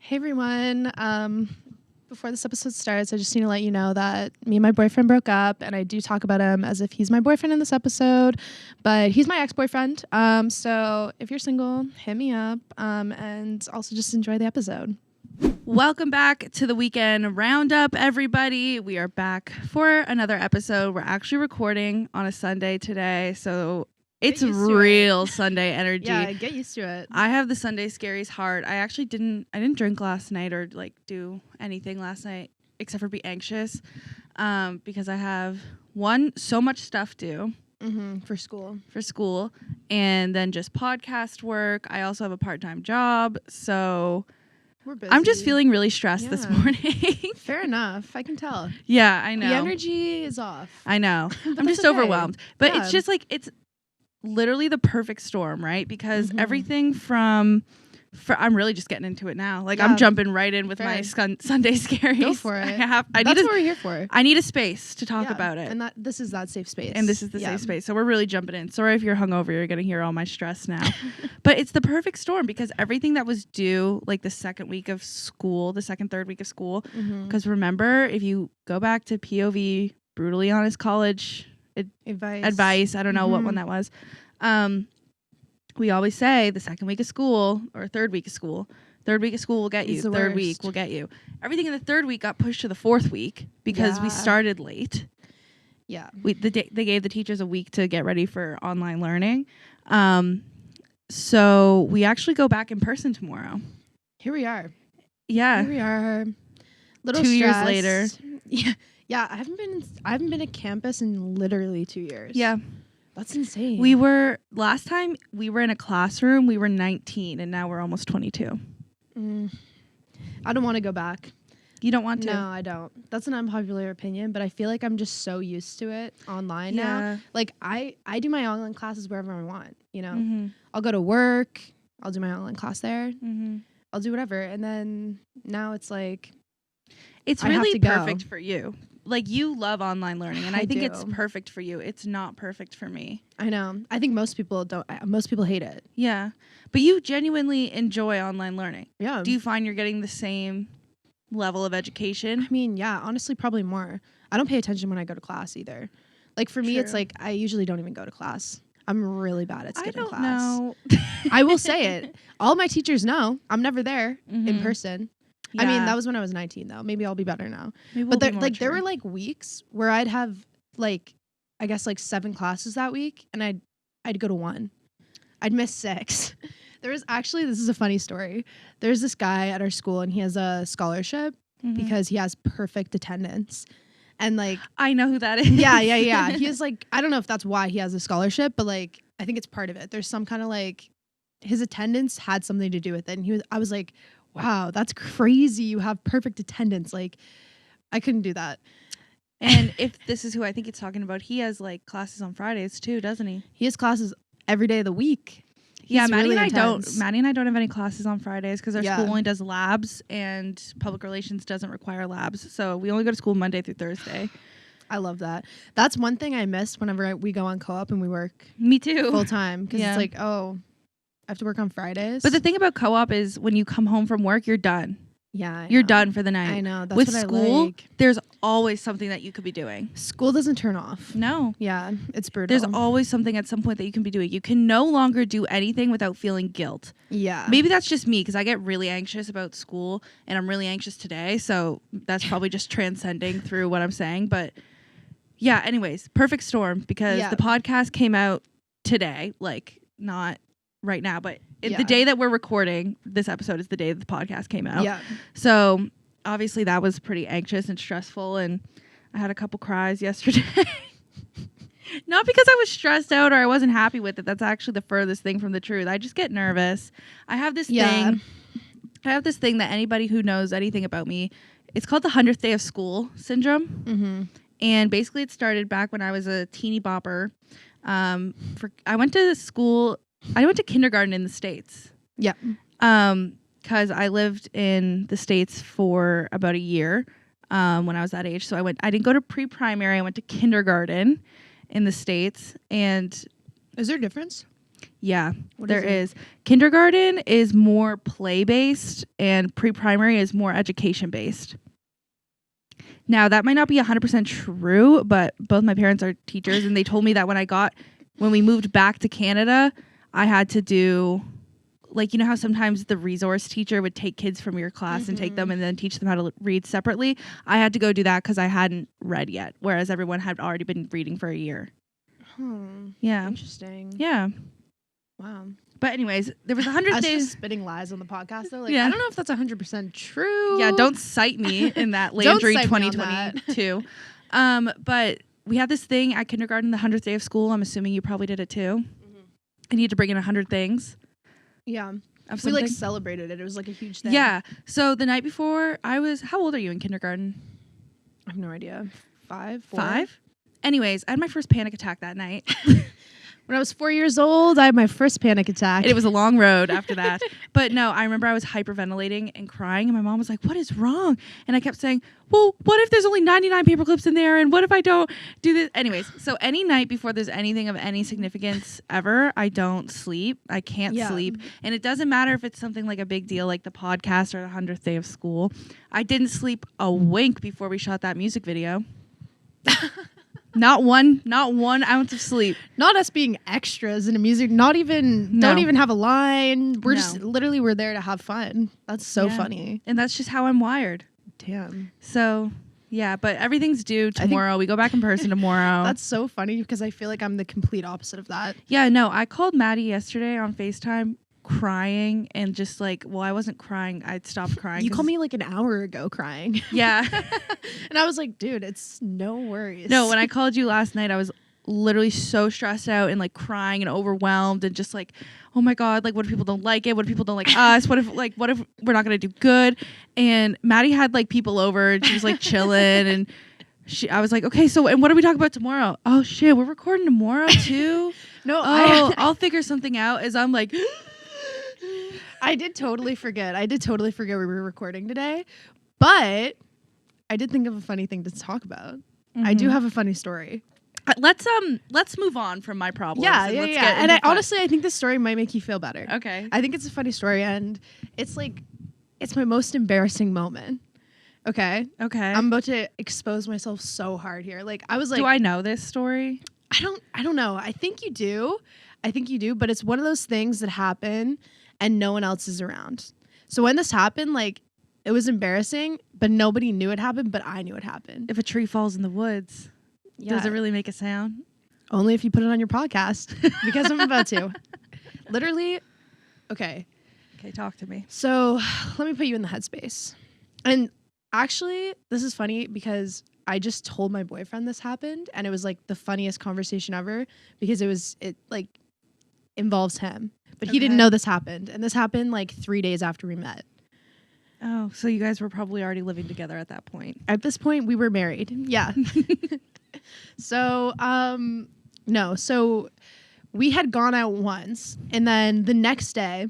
Hey everyone. Before this episode starts, I just need to let you know that me and my boyfriend broke up, and I do talk about him as if he's my boyfriend in this episode, but he's my ex-boyfriend. So if you're single, hit me up, and also just enjoy the episode. Welcome back to the Weekend Roundup, everybody. We are back for another episode. We're actually recording on a Sunday today, so it's real Sunday energy. Yeah, get used to it. I have the Sunday scaries heart. I actually didn't drink last night or like do anything last night except for be anxious because I have so much stuff due for school and then just podcast work. I also have a part-time job, so we're busy. I'm just feeling really stressed this morning. Fair enough. I can tell. Yeah, I know. The energy is off. I know. I'm just overwhelmed. But it's just like it's literally the perfect storm, right? Because everything from I'm really just getting into it now. Like I'm jumping right in with my Sunday scaries. Go for it. That's what we're here for. I need a space to talk about it. And this is that safe space. And this is the safe space. So we're really jumping in. Sorry if you're hungover, you're going to hear all my stress now. But it's the perfect storm because everything that was due like the second, third week of school, because remember, if you go back to POV, brutally honest college advice, I don't know what one that was. We always say the second week of school or third week of school will get you. Third week will get you. Everything in the third week got pushed to the fourth week because we started late. Yeah. They gave the teachers a week to get ready for online learning. So we actually go back in person tomorrow. Here we are. Yeah. Here we are. Little 2 years stressed. later. Yeah. Yeah. I haven't been to campus in literally 2 years. Yeah. That's insane. Last time we were in a classroom, we were 19 and now we're almost 22. I don't want to go back. You don't want to? No, I don't. That's an unpopular opinion, but I feel like I'm just so used to it online now. Like I do my online classes wherever I want, you know? I'll go to work. I'll do my online class there. I'll do whatever. And then now it's like, it's really perfect for you. Like you love online learning and I think it's perfect for you. It's not perfect for me. I know. I think most people don't. Most people hate it. Yeah. But you genuinely enjoy online learning. Yeah. Do you find you're getting the same level of education? I mean, yeah, honestly, probably more. I don't pay attention when I go to class either. Like for me, it's like I usually don't even go to class. I'm really bad at skipping class. Know. I will say it. All my teachers know I'm never there in person. Yeah. I mean, that was when I was 19, though. Maybe I'll be better now. But there were like weeks where I'd have like, I guess like 7 classes that week, and I'd go to 1. I'd miss 6. There was actually, this is a funny story. There's this guy at our school, and he has a scholarship because he has perfect attendance. And like, I know who that is. Yeah. He is like, I don't know if that's why he has a scholarship, but like, I think it's part of it. There's some kind of like, his attendance had something to do with it. And I was like, wow, that's crazy. You have perfect attendance. Like, I couldn't do that. And if this is who I think it's talking about, he has like classes on Fridays too, doesn't he? He has classes every day of the week. Yeah, Maddie and I don't have any classes on Fridays because our school only does labs and public relations doesn't require labs. So we only go to school Monday through Thursday. I love that. That's one thing I miss whenever we go on co-op and we work. Me too. Full time. Because it's like, oh, I have to work on Fridays. But the thing about co-op is when you come home from work, you're done. Yeah. You're done for the night. I know. That's with what school, I like. There's always something that you could be doing. School doesn't turn off. No. Yeah. It's brutal. There's always something at some point that you can be doing. You can no longer do anything without feeling guilt. Yeah. Maybe that's just me because I get really anxious about school and I'm really anxious today. So that's probably just transcending through what I'm saying. But yeah, anyways, perfect storm because the podcast came out today, like not right now, but the day that we're recording this episode is the day that the podcast came out. Yeah. So obviously that was pretty anxious and stressful, and I had a couple cries yesterday. Not because I was stressed out or I wasn't happy with it. That's actually the furthest thing from the truth. I just get nervous. I have this thing that anybody who knows anything about me, it's called the 100th day of school syndrome. And basically it started back when I was a teeny bopper. I went to kindergarten in the States. Yeah. Because I lived in the States for about a year when I was that age. So I didn't go to pre-primary. I went to kindergarten in the States. And is there a difference? Yeah, there is. Kindergarten is more play-based and pre-primary is more education-based. Now, that might not be 100% true, but both my parents are teachers, and they told me that when we moved back to Canada, I had to do, like, you know how sometimes the resource teacher would take kids from your class and take them and then teach them how to read separately? I had to go do that because I hadn't read yet, whereas everyone had already been reading for a year. Yeah. Interesting. Yeah. Wow. But anyways, there was 100 days. Just spitting lies on the podcast though. Like, I don't know if that's 100% true. Yeah, don't cite me in that Landry 2022. But we had this thing at kindergarten, the 100th day of school. I'm assuming you probably did it too. I need to bring in 100 things. Yeah. We like celebrated it. It was like a huge thing. Yeah. So the night before, how old are you in kindergarten? I have no idea. 5? 4? 5? Anyways, I had my first panic attack that night. When I was 4 years old, I had my first panic attack. And it was a long road after that. But no, I remember I was hyperventilating and crying. And my mom was like, what is wrong? And I kept saying, well, what if there's only 99 paper clips in there? And what if I don't do this? Anyways, so any night before there's anything of any significance ever, I don't sleep. I can't sleep. And it doesn't matter if it's something like a big deal like the podcast or the 100th day of school. I didn't sleep a wink before we shot that music video. Not one ounce of sleep. Not us being extras in a music. Don't even have a line. We're there to have fun. That's so funny. And that's just how I'm wired. Damn. So yeah, but everything's due tomorrow. We go back in person tomorrow. That's so funny because I feel like I'm the complete opposite of that. Yeah, no, I called Maddie yesterday on FaceTime crying and just like, well, I wasn't crying. I'd stopped crying. You called me like an hour ago crying. Yeah. And I was like, dude, it's no worries. No, when I called you last night, I was literally so stressed out and like crying and overwhelmed and just like, oh my God, like what if people don't like it? What if people don't like us? What if we're not going to do good? And Maddie had like people over and she was like chilling and I was like, okay, so and what are we talking about tomorrow? Oh shit, we're recording tomorrow too? No, I'll figure something out as I'm like, I did totally forget we were recording today, but I did think of a funny thing to talk about. I do have a funny story. Let's move on from my problems. Yeah. And honestly, I think this story might make you feel better. Okay. I think it's a funny story, and it's my most embarrassing moment. Okay. I'm about to expose myself so hard here. Like I was like, do I know this story? I don't know. I think you do, but it's one of those things that happen and no one else is around. So when this happened, like it was embarrassing, but nobody knew it happened, but I knew it happened. If a tree falls in the woods, does it really make a sound? Only if you put it on your podcast, because I'm about to. Literally, okay. Okay, talk to me. So let me put you in the headspace. And actually, this is funny because I just told my boyfriend this happened, and it was like the funniest conversation ever because it like involves him. But he didn't know this happened. And this happened like 3 days after we met. Oh, so you guys were probably already living together at that point. At this point, we were married. Yeah. So, no. So we had gone out once. And then the next day,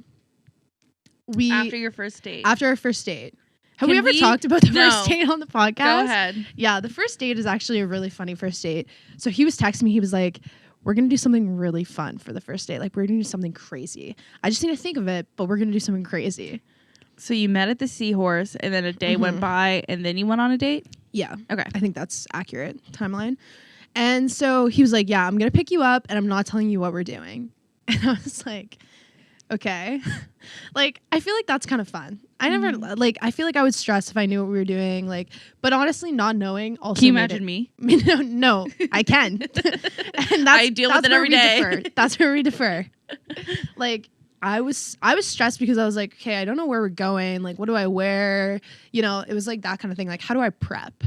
After your first date. After our first date. Have we ever talked about the first date on the podcast? Go ahead. Yeah, the first date is actually a really funny first date. So he was texting me. He was like, we're going to do something really fun for the first date. Like, we're going to do something crazy. I just need to think of it, but we're going to do something crazy. So you met at the Seahorse, and then a day went by, and then you went on a date? Yeah. Okay. I think that's accurate timeline. And so he was like, yeah, I'm going to pick you up, and I'm not telling you what we're doing. And I was like, okay. Like, I feel like that's kind of fun. I never, like, I feel like I would stress if I knew what we were doing, like, but honestly, not knowing also. Can you imagine me? No, I can. And I deal with it every day. That's where we defer. Like, I was stressed because I was like, okay, I don't know where we're going. Like, what do I wear? You know, it was like that kind of thing. Like, how do I prep?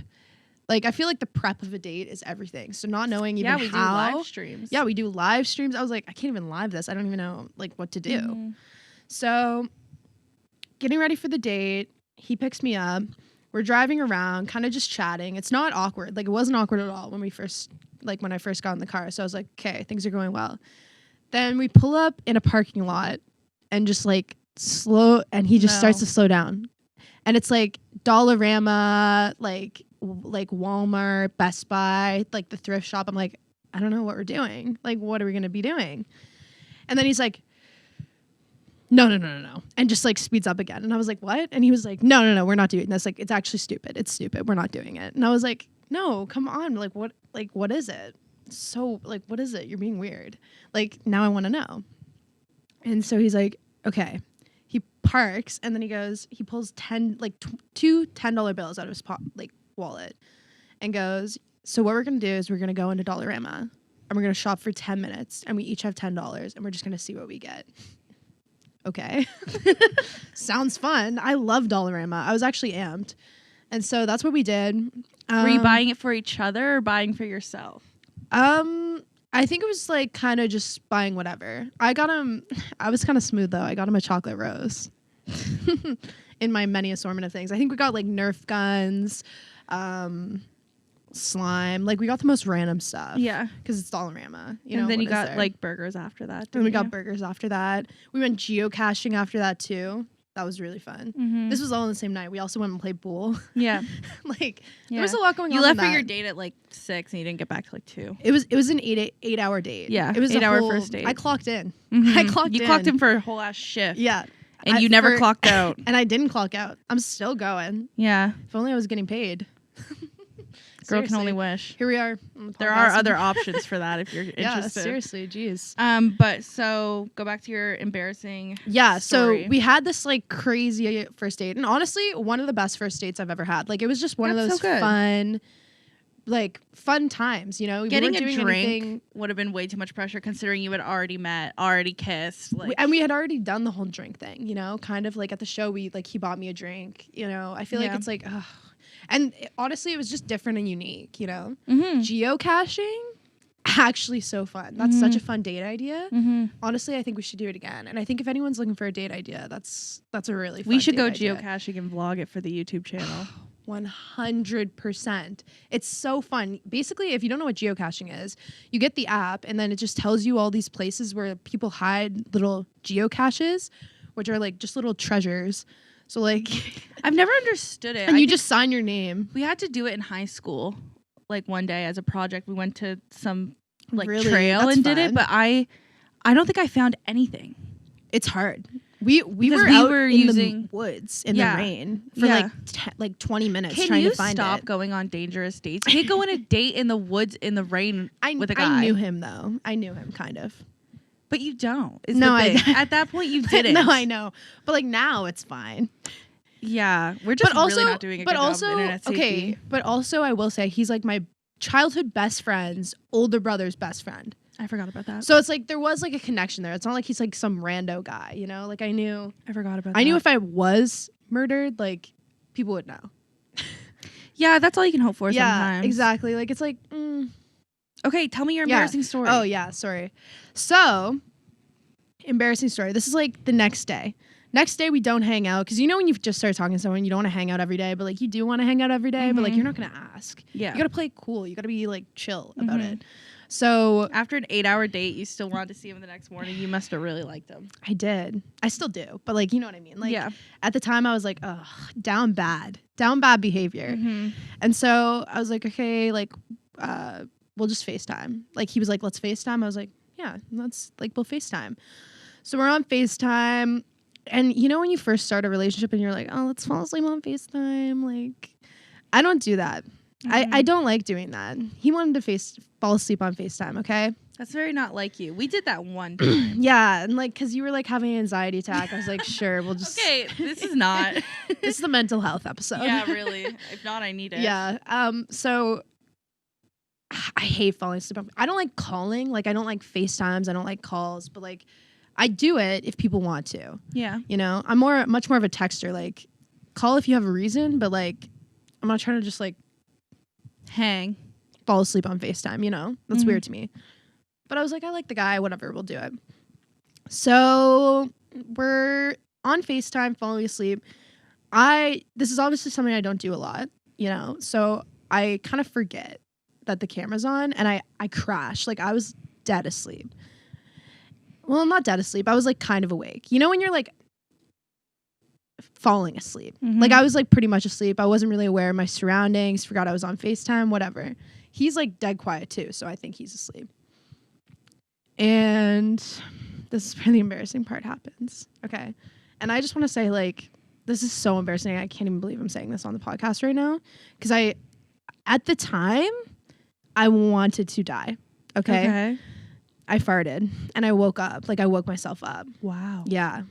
Like, I feel like the prep of a date is everything. So not knowing even how. Yeah, we do live streams. Yeah, we do live streams. I was like, I can't even live this. I don't even know, like, what to do. So getting ready for the date, he picks me up. We're driving around, kind of just chatting. It's not awkward. Like, it wasn't awkward at all when I first got in the car. So I was like, okay, things are going well. Then we pull up in a parking lot and just, like, slow, and he just starts to slow down. And it's, like, Dollarama, like Walmart, Best Buy, like the thrift shop. I'm like, I don't know what we're doing. Like, what are we going to be doing? And then he's like, no. And just like speeds up again. And I was like, what? And he was like, no, we're not doing this. Like, it's actually stupid. It's stupid. We're not doing it. And I was like, no, come on. Like, what is it? So like, what is it? You're being weird. Like, now I want to know. And so he's like, okay. He parks and then he pulls two $10 bills out of his wallet and goes, so what we're going to do is we're going to go into Dollarama and we're going to shop for 10 minutes and we each have $10 and we're just going to see what we get. Okay. Sounds fun. I love Dollarama. I was actually amped. And so that's what we did. Were you buying it for each other or buying for yourself? I think it was like kind of just buying whatever. I was kind of smooth though. I got him a chocolate rose in my many assortment of things. I think we got like Nerf guns, slime. Like we got the most random stuff. Yeah. Because it's Dollarama. And then you got like burgers after that. And we got burgers after that. We went geocaching after that too. That was really fun. Mm-hmm. This was all on the same night. We also went and played pool. Yeah. There was a lot going on. You left for your date at like 6 and you didn't get back till like 2. It was an 8-hour date. Yeah. It was 8-hour first date. I clocked in. Mm-hmm. You clocked in for a whole ass shift. Yeah. And you never clocked out. And I didn't clock out. I'm still going. Yeah. If only I was getting paid. Girl can only wish. Here we are. There are other options for that if you're interested. Yeah, seriously, geez. But so go back to your embarrassing story. So we had this like crazy first date, and honestly, one of the best first dates I've ever had. Like it was just one of those fun times. You know, getting a drink would have been way too much pressure considering you had already met, already kissed, and we had already done the whole drink thing. You know, kind of like at the show, he bought me a drink. You know, I feel like it's like. Ugh. And honestly, it was just different and unique, you know? Mm-hmm. Geocaching, actually so fun. That's such a fun date idea. Mm-hmm. Honestly, I think we should do it again. And I think if anyone's looking for a date idea, that's a really fun We should go idea. geocaching and vlog it for the YouTube channel. 100%. It's so fun. Basically, if you don't know what geocaching is, you get the app and then it just tells you all these places where people hide little geocaches, which are like just little treasures. So like I've never understood it. And you just sign your name. We had to do it in high school. Like one day as a project, we went to some really? trail That's and fun. Did it, but I don't think I found anything. It's hard. We were using the woods in the rain for like 20 minutes trying to find it. Can you stop going on dangerous dates? You can't go on a date in the woods in the rain with a guy. I knew him though. I knew him kind of. But you don't. At that point, you didn't. No, I know. But like now, it's fine. Yeah, we're just really not doing a good job of internet safety. Okay, but also I will say he's like my childhood best friend's older brother's best friend. I forgot about that. So it's like there was like a connection there. It's not like he's like some rando guy, you know? Like I forgot about that. I knew if I was murdered, like people would know. Yeah, that's all you can hope for sometimes. Yeah, exactly. Like it's like... Okay, tell me your embarrassing story. Oh, yeah, sorry. So, embarrassing story. This is like the next day. Next day, we don't hang out. Because you know when you just start talking to someone, you don't want to hang out every day. But like you do want to hang out every day. But like you're not going to ask. Yeah. You got to play it cool. You got to be like chill about it. So... After an 8-hour date, you still wanted to see him the next morning. You must have really liked him. I did. I still do. But like, you know what I mean? Like at the time, I was like, ugh, down bad behavior. Mm-hmm. And so I was like, okay, like... we'll just FaceTime. Like he was like, let's FaceTime. I was like, yeah, we'll FaceTime. So we're on FaceTime. And you know when you first start a relationship and you're like, oh, let's fall asleep on FaceTime. Like, I don't do that. Mm-hmm. I don't like doing that. He wanted to fall asleep on FaceTime, okay? That's very not like you. We did that one time. Yeah, and like, because you were like having an anxiety attack. I was like, sure, we'll just... Okay, this is not... This is the mental health episode. Yeah, really. If not, I need it. Yeah. So... I hate falling asleep. I don't like calling. Like, I don't like FaceTimes. I don't like calls. But, like, I do it if people want to. Yeah. You know? I'm much more of a texter. Like, call if you have a reason. But, like, I'm not trying to just, like... fall asleep on FaceTime, you know? That's weird to me. But I was like, I like the guy. Whatever. We'll do it. So, we're on FaceTime, falling asleep. This is obviously something I don't do a lot, you know? So, I kind of forget that the camera's on and I crashed. Like I was dead asleep. Well, not dead asleep. I was like kind of awake. You know when you're like falling asleep? Mm-hmm. Like I was like pretty much asleep. I wasn't really aware of my surroundings. Forgot I was on FaceTime, whatever. He's like dead quiet too. So I think he's asleep. And this is where the embarrassing part happens. Okay. And I just want to say, like, this is so embarrassing. I can't even believe I'm saying this on the podcast right now. Because at the time, I wanted to die. Okay. I farted and I woke up. Like, I woke myself up. Wow. Yeah.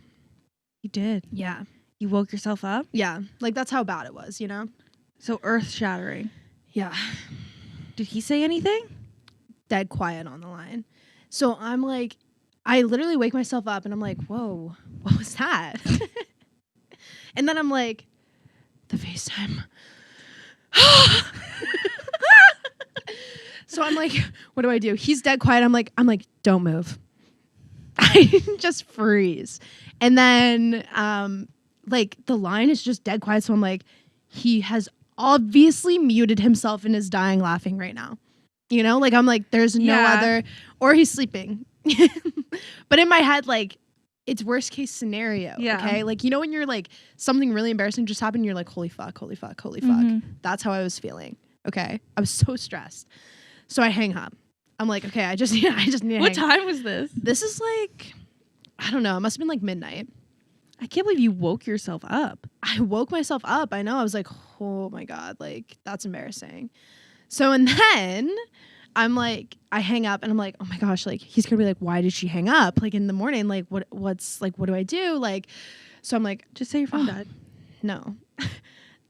You did? Yeah. You woke yourself up? Yeah. Like, that's how bad it was, you know? So earth shattering. Yeah. Did he say anything? Dead quiet on the line. So I'm like, I literally wake myself up and I'm like, whoa, what was that? And then I'm like, the FaceTime. So I'm like, what do I do? He's dead quiet. I'm like, don't move. I just freeze. And then like the line is just dead quiet. So I'm like, he has obviously muted himself and is dying laughing right now. You know, like I'm like, there's no other, or he's sleeping. But in my head, like, it's worst case scenario. Yeah. Okay. Like, you know, when you're like, something really embarrassing just happened, you're like, holy fuck, holy fuck, holy fuck. That's how I was feeling. Okay. I was so stressed. So I hang up. I'm like, okay, I just need to What time was this? This is like, I don't know. It must have been like midnight. I can't believe you woke yourself up. I woke myself up. I know. I was like, oh my God, like, that's embarrassing. So, and then I'm like, I hang up and I'm like, oh my gosh, like, he's gonna be like, why did she hang up? Like in the morning, like, what do I do? Like, so I'm like, just say your phone died. No.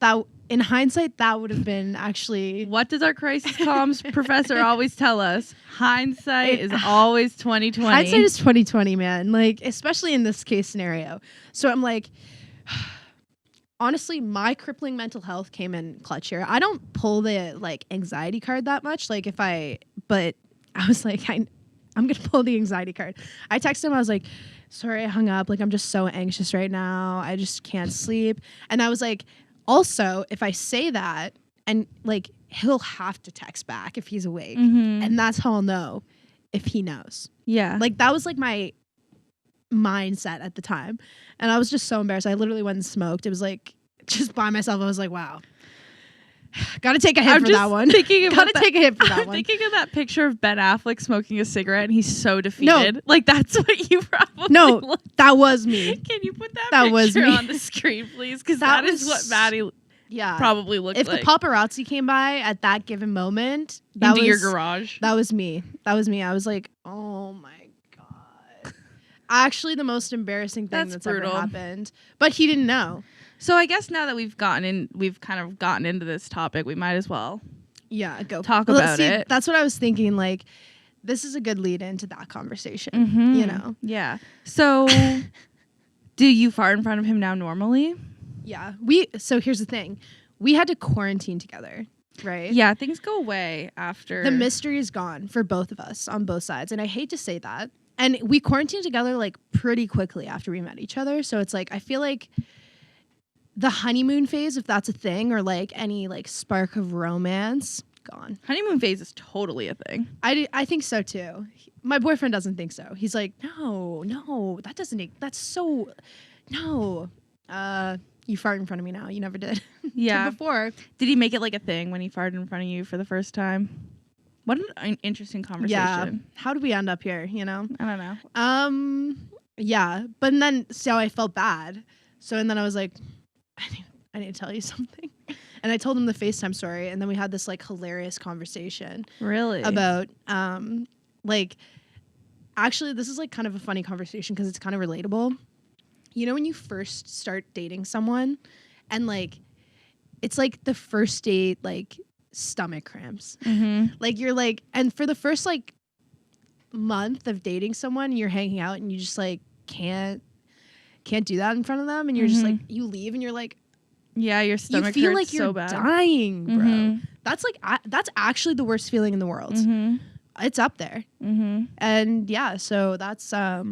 That, in hindsight, that would have been actually. What does our crisis comms professor always tell us? Hindsight is always 20/20. Hindsight is 20/20, man. Like, especially in this case scenario. So I'm like, honestly, my crippling mental health came in clutch here. I don't pull the like anxiety card that much. Like but I was like, I'm gonna pull the anxiety card. I texted him. I was like, sorry, I hung up. Like, I'm just so anxious right now. I just can't sleep. And I was like, also, if I say that, and like, he'll have to text back if he's awake. And that's how I'll know if he knows. Yeah. Like, that was like my mindset at the time. And I was just so embarrassed. I literally went and smoked. It was like, just by myself. I was like, wow. Gotta take a hit for that one. Take a hit for that one. I'm thinking of that picture of Ben Affleck smoking a cigarette and he's so defeated. No. Like, that's what you probably that was me. Can you put that picture on the screen, please? Because that is what Maddie probably looked like. If the paparazzi came by at that given moment, into your garage. That was me. I was like, oh my God. Actually, the most embarrassing thing that's ever happened. But he didn't know. So I guess now that we've kind of gotten into this topic, we might as well talk about it. That's what I was thinking. Like, this is a good lead into that conversation, you know? Yeah. So do you fart in front of him now normally? Yeah. So here's the thing. We had to quarantine together, right? Yeah. Things go away after. The mystery is gone for both of us on both sides. And I hate to say that. And we quarantined together like pretty quickly after we met each other. So it's like, I feel like the honeymoon phase, if that's a thing, or like any like spark of romance, gone. Honeymoon phase is totally a thing. I think so too. My boyfriend doesn't think so. He's like, no, that's so, no. You fart in front of me now. You never did. Yeah. Before. Did he make it like a thing when he farted in front of you for the first time? What an interesting conversation. Yeah. How did we end up here, you know? I don't know. Yeah. But then, so I felt bad. So, and then I was like, I need to tell you something. And I told him the FaceTime story. And then we had this like hilarious conversation. Really? About, like, actually, this is like kind of a funny conversation because it's kind of relatable. You know, when you first start dating someone and like, it's like the first date, like stomach cramps. Like you're like, and for the first like month of dating someone, you're hanging out and you just like can't do that in front of them, and you're just like, you leave and you're like, yeah, your stomach you feel hurts like you're so bad. dying, bro. That's like that's actually the worst feeling in the world. It's up there. And yeah, so that's yeah,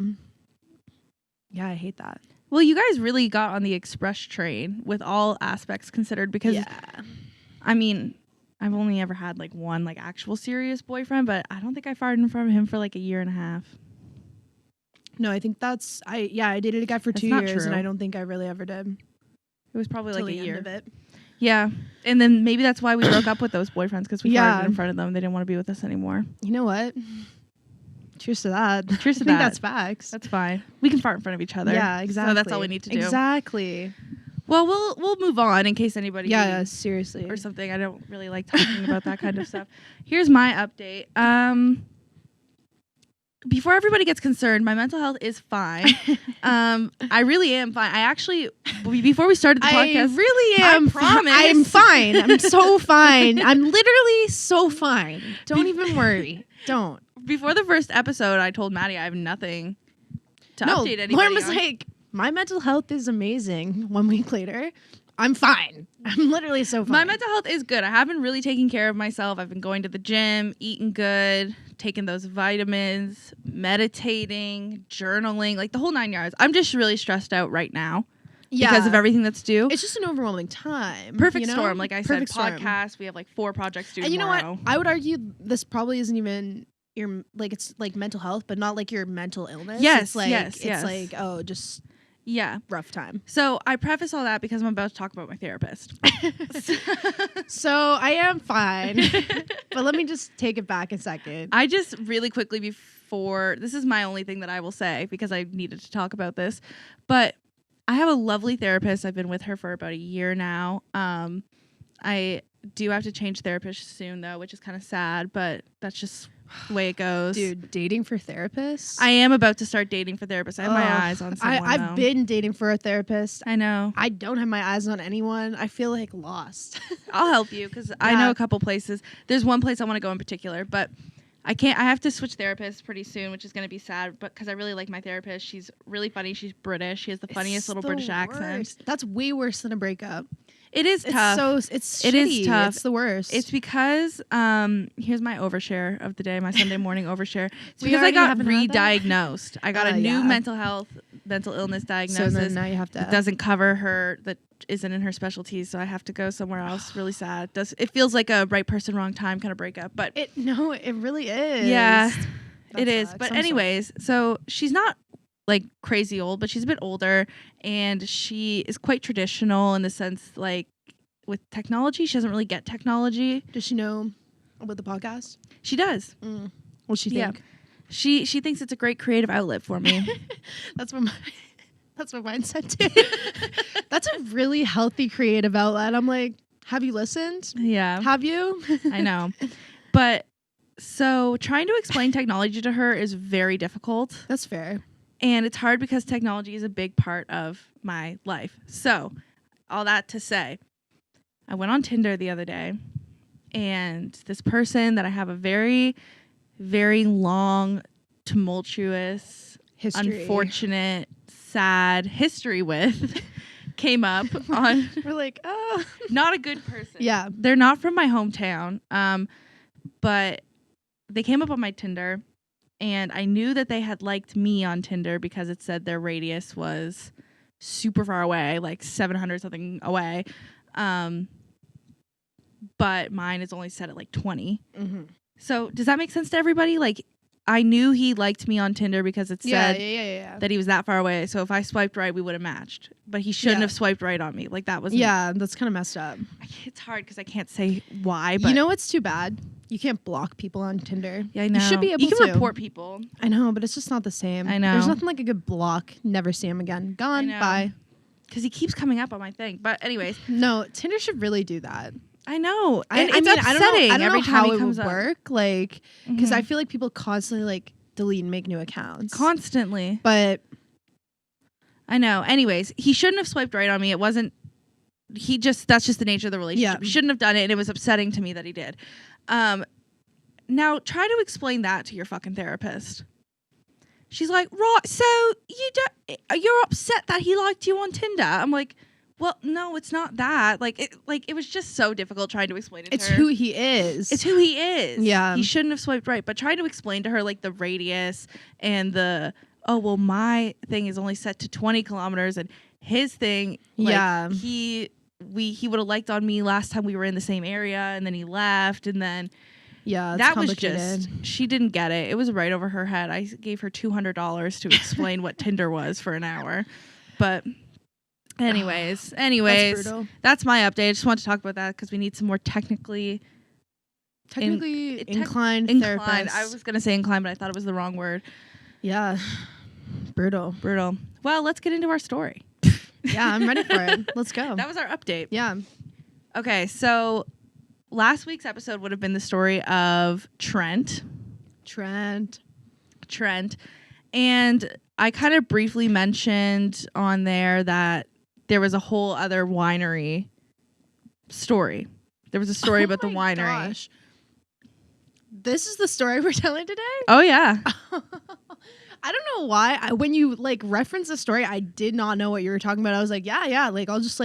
I hate that. Well, you guys really got on the express train with all aspects considered, because I mean, I've only ever had like one like actual serious boyfriend, but I don't think I farted in front of him for like a year and a half. No, I think I dated a guy for 2 years, and I don't think I really ever did. It was probably like a year of it. Yeah. And then maybe that's why we broke up with those boyfriends, because we farted in front of them. They didn't want to be with us anymore. You know what? Cheers to that. Cheers to I think that. that's facts. That's fine. We can fart in front of each other. Yeah, exactly. So that's all we need to do. Exactly. Well, we'll move on in case anybody seriously or something. I don't really like talking about that kind of stuff. Here's my update. Before everybody gets concerned, my mental health is fine. I really am fine. I actually, before we started the podcast, I really am. I promise. I'm fine. I'm so fine. I'm literally so fine. Don't even worry. Don't. Before the first episode, I told Maddie I have nothing to update anybody. Lauren was like, my mental health is amazing. 1 week later, I'm fine. I'm literally so fine. My mental health is good. I have been really taking care of myself. I've been going to the gym, eating good, taking those vitamins, meditating, journaling, like the whole 9 yards. I'm just really stressed out right now because of everything that's due. It's just an overwhelming time. Perfect storm. Like I said, podcast. We have like 4 projects due tomorrow. You know what? I would argue this probably isn't even your, like, it's like mental health, but not like your mental illness. Yes, it's like, yes. It's like, oh, just... Yeah. Rough time. So I preface all that because I'm about to talk about my therapist. So I am fine. But let me just take it back a second. I just really quickly before, this is my only thing that I will say because I needed to talk about this. But I have a lovely therapist. I've been with her for about a year now. I do have to change therapists soon though, which is kind of sad, but that's just the way it goes. Dude, dating for therapists? I am about to start dating for therapists. I have my eyes on someone. I've been dating for a therapist. I know. I don't have my eyes on anyone. I feel like lost. I'll help you because I know a couple places. There's one place I want to go in particular, but I can't. I have to switch therapists pretty soon, which is going to be sad. But because I really like my therapist, she's really funny. She's British. She has the funniest little British accent. That's way worse than a breakup. It is tough. It's shitty. Is tough. It's the worst. It's because here's my overshare of the day, my Sunday morning overshare. It's because I got re-diagnosed. I got a new mental illness diagnosis. So then now you have to. It doesn't cover her. That isn't in her specialties, so I have to go somewhere else. Really sad. It feels like a right person, wrong time kind of breakup, but it really is. Yeah, it is. But anyways, so she's not like crazy old, but she's a bit older, and she is quite traditional in the sense like with technology. She doesn't really get technology. Does she know about the podcast? She does. What's she think? She thinks it's a great creative outlet for me. That's what mine said too. That's a really healthy creative outlet. I'm like, have you listened? Yeah. Have you? I know. But so trying to explain technology to her is very difficult. That's fair. And it's hard because technology is a big part of my life. So all that to say, I went on Tinder the other day, and this person that I have a very, very long, tumultuous, unfortunate, sad history with came up on. We're like, oh. Not a good person. Yeah. They're not from my hometown, but they came up on my Tinder. And I knew that they had liked me on Tinder because it said their radius was super far away, like 700 something away. But mine is only set at like 20. Mm-hmm. So does that make sense to everybody? Like I knew he liked me on Tinder because it said that he was that far away. So if I swiped right, we would have matched. But he shouldn't have swiped right on me. Like that was that's kind of messed up. It's hard because I can't say why. But you know what's too bad? You can't block people on Tinder. Yeah, I know. You should be able to. You can report people. I know, but it's just not the same. I know. There's nothing like a good block. Never see him again. Gone. Bye. Because he keeps coming up on my thing. But anyways. No, Tinder should really do that. I know. And it's upsetting. I don't know how it would up. work. Like, because I feel like people constantly like delete and make new accounts. Constantly. But. I know. Anyways, he shouldn't have swiped right on me. It wasn't. That's just the nature of the relationship. Yeah. He shouldn't have done it. And it was upsetting to me that he did. Now try to explain that to your fucking therapist. She's like, right, so you're upset that he liked you on Tinder. I'm like, well, no, it's not that. It was just so difficult trying to explain it to her. It's who he is. It's who he is. Yeah. He shouldn't have swiped right. But trying to explain to her like the radius and my thing is only set to 20 kilometers and his thing, he would have liked on me last time we were in the same area and then he left and then that was just, she didn't get it. It was right over her head. I gave her $200 to explain what Tinder was for an hour. But anyways, that's my update. I just want to talk about that because we need some more technically Technically inclined therapist. I was going to say inclined, but I thought it was the wrong word. Yeah. Brutal. Well, let's get into our story. Yeah, I'm ready for it. Let's go. That was our update. Yeah. Okay, so last week's episode would have been the story of Trent. And I kind of briefly mentioned on there that there was a whole other winery story. There was a story about the winery. Gosh. This is the story we're telling today? Oh, yeah. I don't know why. When you reference the story, I did not know what you were talking about. I was like, yeah. I'll just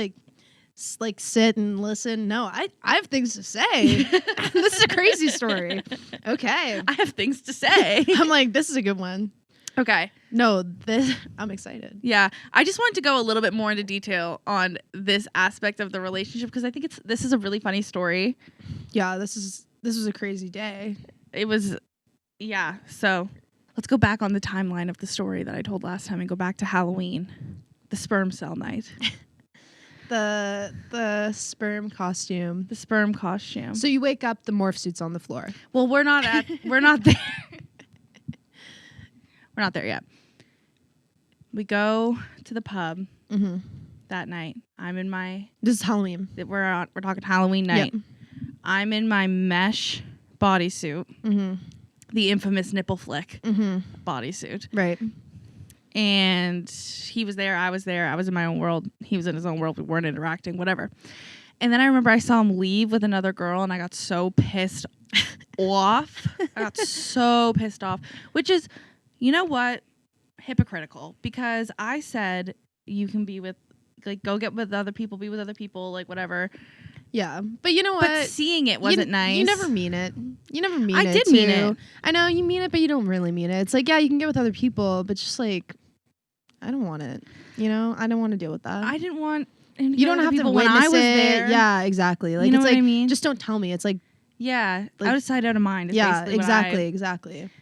sit and listen. No, I have things to say. This is a crazy story. Okay. I have things to say. I'm like, this is a good one. Okay. No, I'm excited. Yeah. I just wanted to go a little bit more into detail on this aspect of the relationship because I think this is a really funny story. Yeah, this was a crazy day. It was, yeah. So let's go back on the timeline of the story that I told last time and go back to Halloween, the sperm cell night. The sperm costume. The sperm costume. So you wake up, the morph suit's on the floor. Well, we're not there. We're not there yet. We go to the pub that night. I'm in my... This is Halloween. We're talking Halloween night. Yep. I'm in my mesh bodysuit. Mm-hmm. The infamous nipple flick bodysuit. Right. And he was there. I was there. I was in my own world. He was in his own world. We weren't interacting, whatever. And then I remember I saw him leave with another girl, and I got so pissed off. Which is... You know what? Hypocritical. Because I said you can be with, go get with other people, be with other people, whatever. Yeah. But you know what? But seeing it wasn't nice. You never mean it. I did mean it. I know you mean it, but you don't really mean it. It's yeah, you can get with other people, but just I don't want it. I don't want to deal with that. I didn't want. You don't have to witness when I was it. There. Yeah, exactly. You know what I mean? Just don't tell me. It's yeah, out of sight, out of mind. Yeah, exactly.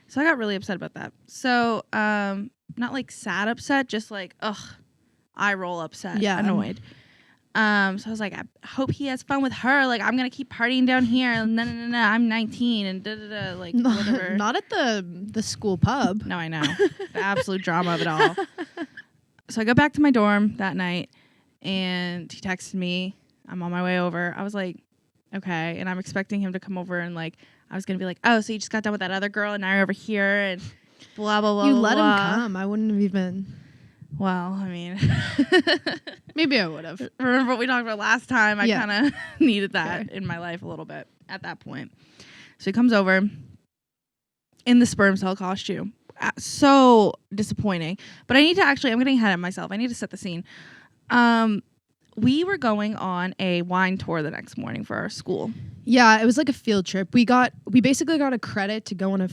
So I got really upset about that. So, not sad upset, just eye roll upset. Yeah. Annoyed. So I was like, I hope he has fun with her. I'm going to keep partying down here. No, I'm 19 and whatever. Not at the school pub. No, I know. The absolute drama of it all. So I go back to my dorm that night and he texted me. I'm on my way over. I was like, okay. And I'm expecting him to come over and I was going to be like, oh, so you just got done with that other girl and now you're over here and blah, blah, blah, You blah, let blah. him come. I wouldn't have even. Well, I mean. Maybe I would have. Remember what we talked about last time? I kind of needed that in my life a little bit at that point. So he comes over in the sperm cell costume. So disappointing. But I need to I'm getting ahead of myself. I need to set the scene. We were going on a wine tour the next morning for our school. Yeah, it was a field trip. We basically got a credit to go on a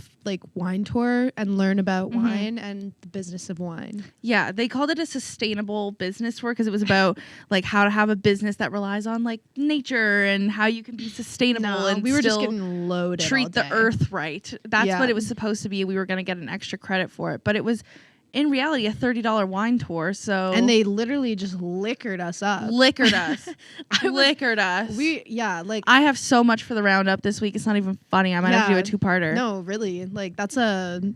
wine tour and learn about wine and the business of wine. Yeah, they called it a sustainable business tour because it was about how to have a business that relies on nature and how you can be sustainable and we were just getting loaded. Treat the earth right. That's what it was supposed to be. We were going to get an extra credit for it, but it was in reality a $30 wine tour. So and they literally just liquored us up. Liquored us. I have so much for the roundup this week. It's not even funny. I might have to do a two-parter. No, really. That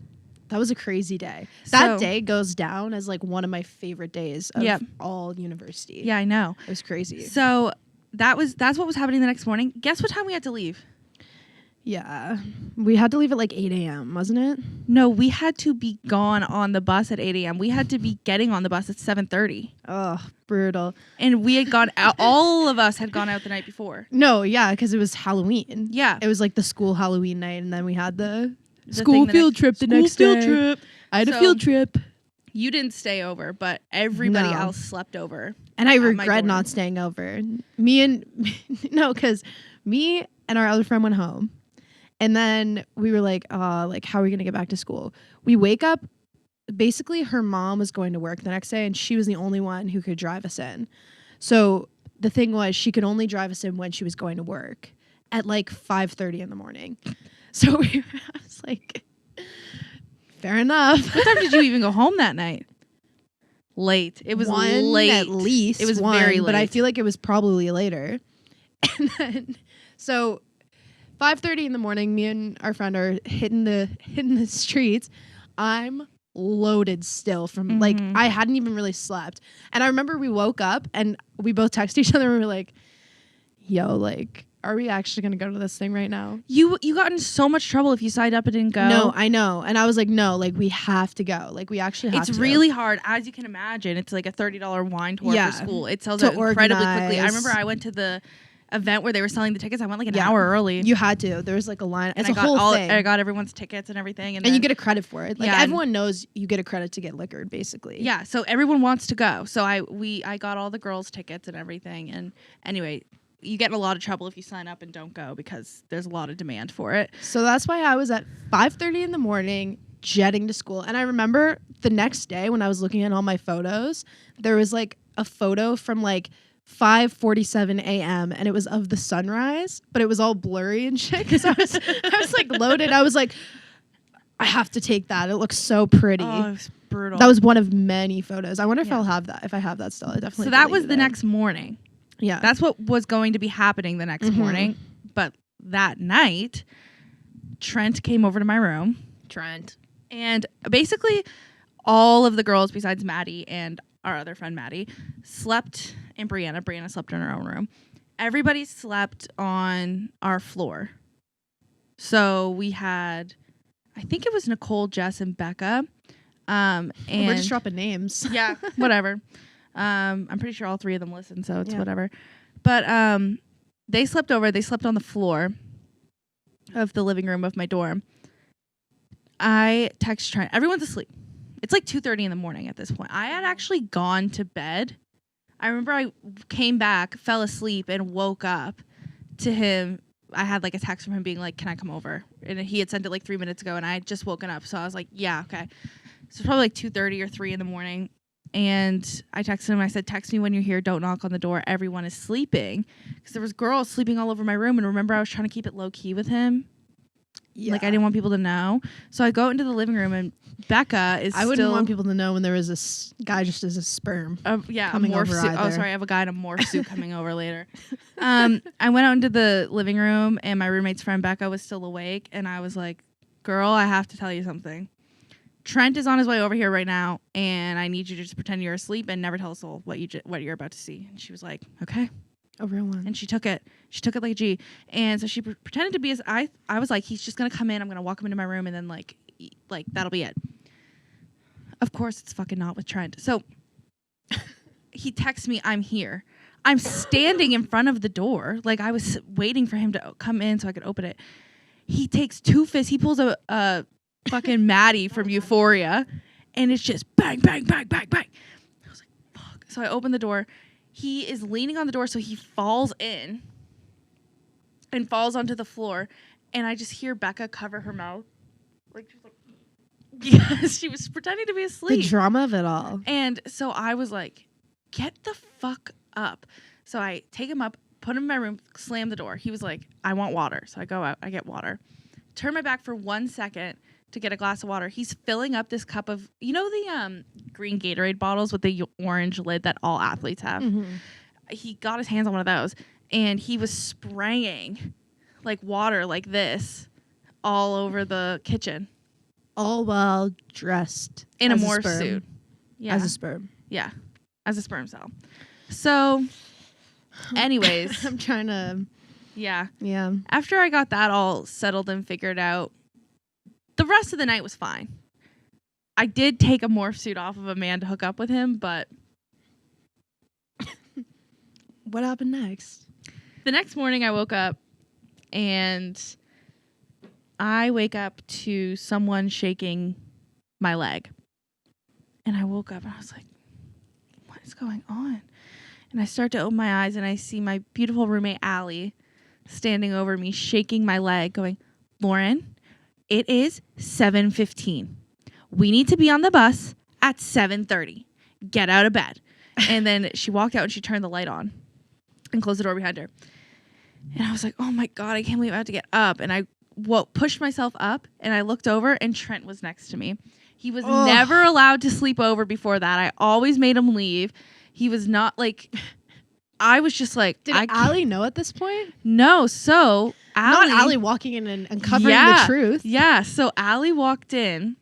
was a crazy day. That day goes down as one of my favorite days of all university. Yeah, I know. It was crazy. So that's what was happening the next morning. Guess what time we had to leave? Yeah. We had to leave at 8 a.m., wasn't it? No, we had to be gone on the bus at 8 a.m. We had to be getting on the bus at 7:30. Oh, brutal. And we had gone out. All of us had gone out the night before. No, yeah, because it was Halloween. Yeah. It was the school Halloween night, and then we had the school field trip the next day. I had a field trip. You didn't stay over, but everybody else slept over. And I regret not staying over. Because me and our other friend went home. And then we were how are we going to get back to school? We wake up, basically her mom was going to work the next day and she was the only one who could drive us in. So the thing was she could only drive us in when she was going to work at 5:30 in the morning. So I was fair enough. What time did you even go home that night? Late. It was late. At least. It was very late. But I feel it was probably later. And then, so 5:30 in the morning, me and our friend are hitting the streets. I'm loaded still from like I hadn't even really slept. And I remember we woke up and we both texted each other and we were like, yo, like, are we actually going to go to this thing right now? You got in so much trouble if you signed up and didn't go. No, I know. And I was like, no, like, we have to go. Like, we actually have to. It's really hard. As you can imagine, it's like a $30 wine tour for school. It sells out incredibly quickly. I remember I went to the event where they were selling the tickets. I went like an hour early. You had to. There was like a line. And it's a whole thing. I got everyone's tickets and everything. And you get a credit for it. Like everyone knows you get a credit to get liquored, basically. Yeah. So everyone wants to go. So I got all the girls' tickets and everything. And anyway, you get in a lot of trouble if you sign up and don't go because there's a lot of demand for it. So that's why I was at 5:30 in the morning jetting to school. And I remember the next day when I was looking at all my photos, there was like a photo from like 5:47 a.m. and it was of the sunrise, but it was all blurry and shit because I was like loaded. I was like, I have to take that. It looks so pretty. Oh, it was brutal. That was one of many photos. I wonder if I'll have that. If I have that still, I definitely. So that was the next morning. Yeah. That's what was going to be happening the next morning. But that night, Trent came over to my room. And basically all of the girls besides Maddie and our other friend Maddie slept in Brianna. Brianna slept in her own room. Everybody slept on our floor. So we had, I think it was Nicole, Jess, and Becca. And we're just dropping names. Yeah, whatever. I'm pretty sure all three of them listen, so it's whatever. But they slept over. They slept on the floor of the living room of my dorm. I text Trent. Everyone's asleep. It's like 2:30 in the morning at this point. I had actually gone to bed. I remember I came back, fell asleep, and woke up to him. I had like a text from him being like, can I come over? And he had sent it like 3 minutes ago, and I had just woken up. So I was like, yeah, okay. So it's probably like 2:30 or 3 in the morning. And I texted him. I said, text me when you're here. Don't knock on the door. Everyone is sleeping. Because there was girls sleeping all over my room. And remember, I was trying to keep it low key with him. Yeah. Like, I didn't want people to know. So I go into the living room, and Becca is I wouldn't want people to know when there was this guy just as a sperm. Yeah, coming over suit. Oh, sorry. I have a guy in a morph suit coming over later. I went out into the living room, and my roommate's friend Becca was still awake. And I was like, girl, I have to tell you something. Trent is on his way over here right now, and I need you to just pretend you're asleep and never tell a soul what you're about to see. And she was like, okay. A real one. And she took it like a G. And so she pretended to be as I was like, he's just going to come in. I'm going to walk him into my room, and then like that'll be it. Of course, it's fucking not with Trent. So he texts me, I'm here. I'm standing in front of the door. Like, I was waiting for him to come in so I could open it. He takes two fists. He pulls a fucking Maddie from Euphoria, and it's just bang, bang, bang, bang, bang. I was like, fuck. So I open the door. He is leaning on the door, so he falls in and falls onto the floor, and I just hear Becca cover her mouth. Like, she's like, yes, she was pretending to be asleep. The drama of it all. And so I was like, get the fuck up. So I take him up, put him in my room, slam the door. He was like, I want water. So I go out, I get water. Turn my back for 1 second to get a glass of water. He's filling up this cup of, you know, the green Gatorade bottles with the orange lid that all athletes have. He got his hands on one of those, and he was spraying like water like this all over the kitchen. All while dressed in a morph suit. Yeah. As a sperm. Yeah. As a sperm cell. So anyways. I'm trying to. Yeah. Yeah. After I got that all settled and figured out, the rest of the night was fine. I did take a morph suit off of a man to hook up with him, but what happened next? The next morning I woke up, and I wake up to someone shaking my leg. And I woke up and I was like, what is going on? And I start to open my eyes, and I see my beautiful roommate Allie standing over me, shaking my leg, going, Lauryn, it is 7:15. We need to be on the bus at 7:30. Get out of bed. And then she walked out, and she turned the light on and closed the door behind her. And I was like, oh my God, I can't believe I have to get up. And I pushed myself up, and I looked over, and Trent was next to me. He was never allowed to sleep over before that. I always made him leave. He was not like, I was just like, did Allie know at this point? No. So Allie, not Allie walking in and uncovering the truth. Yeah. So Allie walked in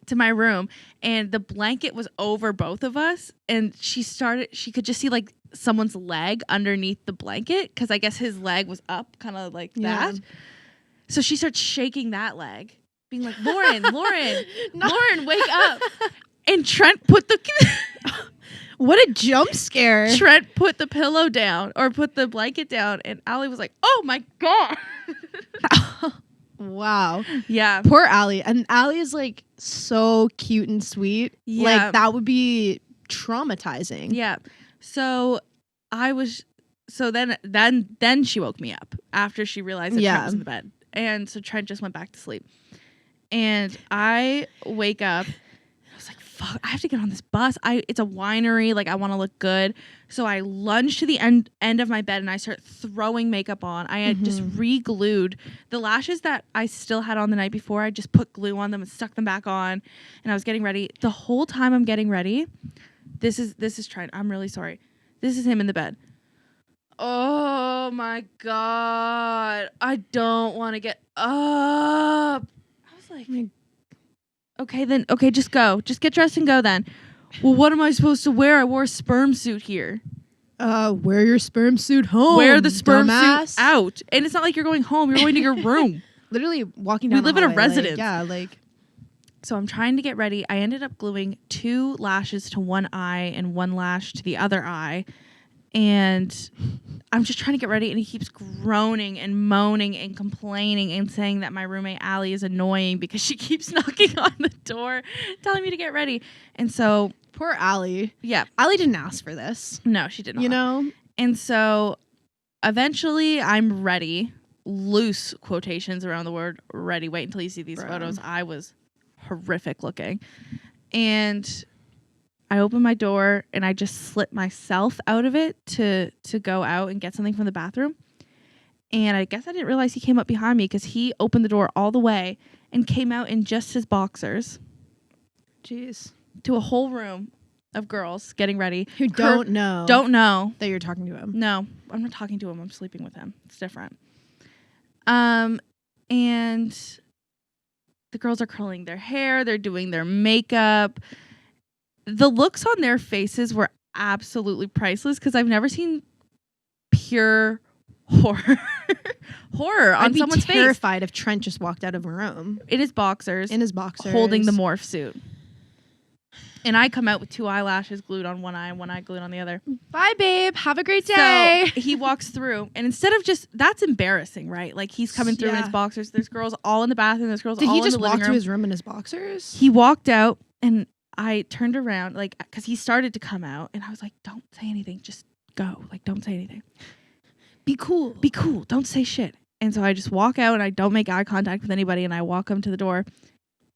to my room and the blanket was over both of us, and she could just see like someone's leg underneath the blanket, because I guess his leg was up kind of like that. So she starts shaking that leg, being like, Lauren, Lauren, wake up. And Trent put the what a jump scare. Trent put the pillow down, or put the blanket down, and Allie was like, oh my God. Wow. Yeah. Poor Allie. And Allie is like so cute and sweet. Yeah. Like that would be traumatizing. Yeah. So then she woke me up after she realized that Trent was in the bed. And so Trent just went back to sleep. And I wake up. I was like, fuck, I have to get on this bus. It's a winery. Like, I want to look good. So I lunge to the end of my bed and I start throwing makeup on. I had just re-glued the lashes that I still had on the night before. I just put glue on them and stuck them back on. And I was getting ready. The whole time I'm getting ready, this is Trent. I'm really sorry. This is him in the bed. Oh my God. I don't want to get up. I was like, okay, just go. Just get dressed and go then. Well, what am I supposed to wear? I wore a sperm suit here. Wear your sperm suit home. Wear the sperm suit out. And it's not like you're going home. You're going to your room. Literally walking down. We live in a residence. Like. So I'm trying to get ready. I ended up gluing 2 lashes to one eye and 1 lash to the other eye. And I'm just trying to get ready, and he keeps groaning and moaning and complaining and saying that my roommate Allie is annoying because she keeps knocking on the door, telling me to get ready. And so poor Allie. Yeah. Allie didn't ask for this. No, she did not. You know? And so eventually I'm ready. Loose quotations around the word ready. Wait until you see these photos. I was horrific looking. And I opened my door and I just slipped myself out of it to go out and get something from the bathroom. And I guess I didn't realize he came up behind me, because he opened the door all the way and came out in just his boxers. Jeez. To a whole room of girls getting ready. Who don't know that you're talking to him. No, I'm not talking to him. I'm sleeping with him. It's different. And the girls are curling their hair. They're doing their makeup. The looks on their faces were absolutely priceless, because I've never seen pure horror on someone's face. I'd be terrified if Trent just walked out of a room. In his boxers. Holding the morph suit. And I come out with 2 eyelashes glued on one eye and 1 eye glued on the other. Bye, babe. Have a great day. So he walks through, and instead of that's embarrassing, right? Like, he's coming through in his boxers. There's girls all in the bathroom. There's girls all in the living room. Did he just walk to his room in his boxers? He walked out, and I turned around, like, because he started to come out, and I was like, don't say anything. Just go. Like, don't say anything. Be cool. Be cool. Don't say shit. And so I just walk out, and I don't make eye contact with anybody, and I walk him to the door.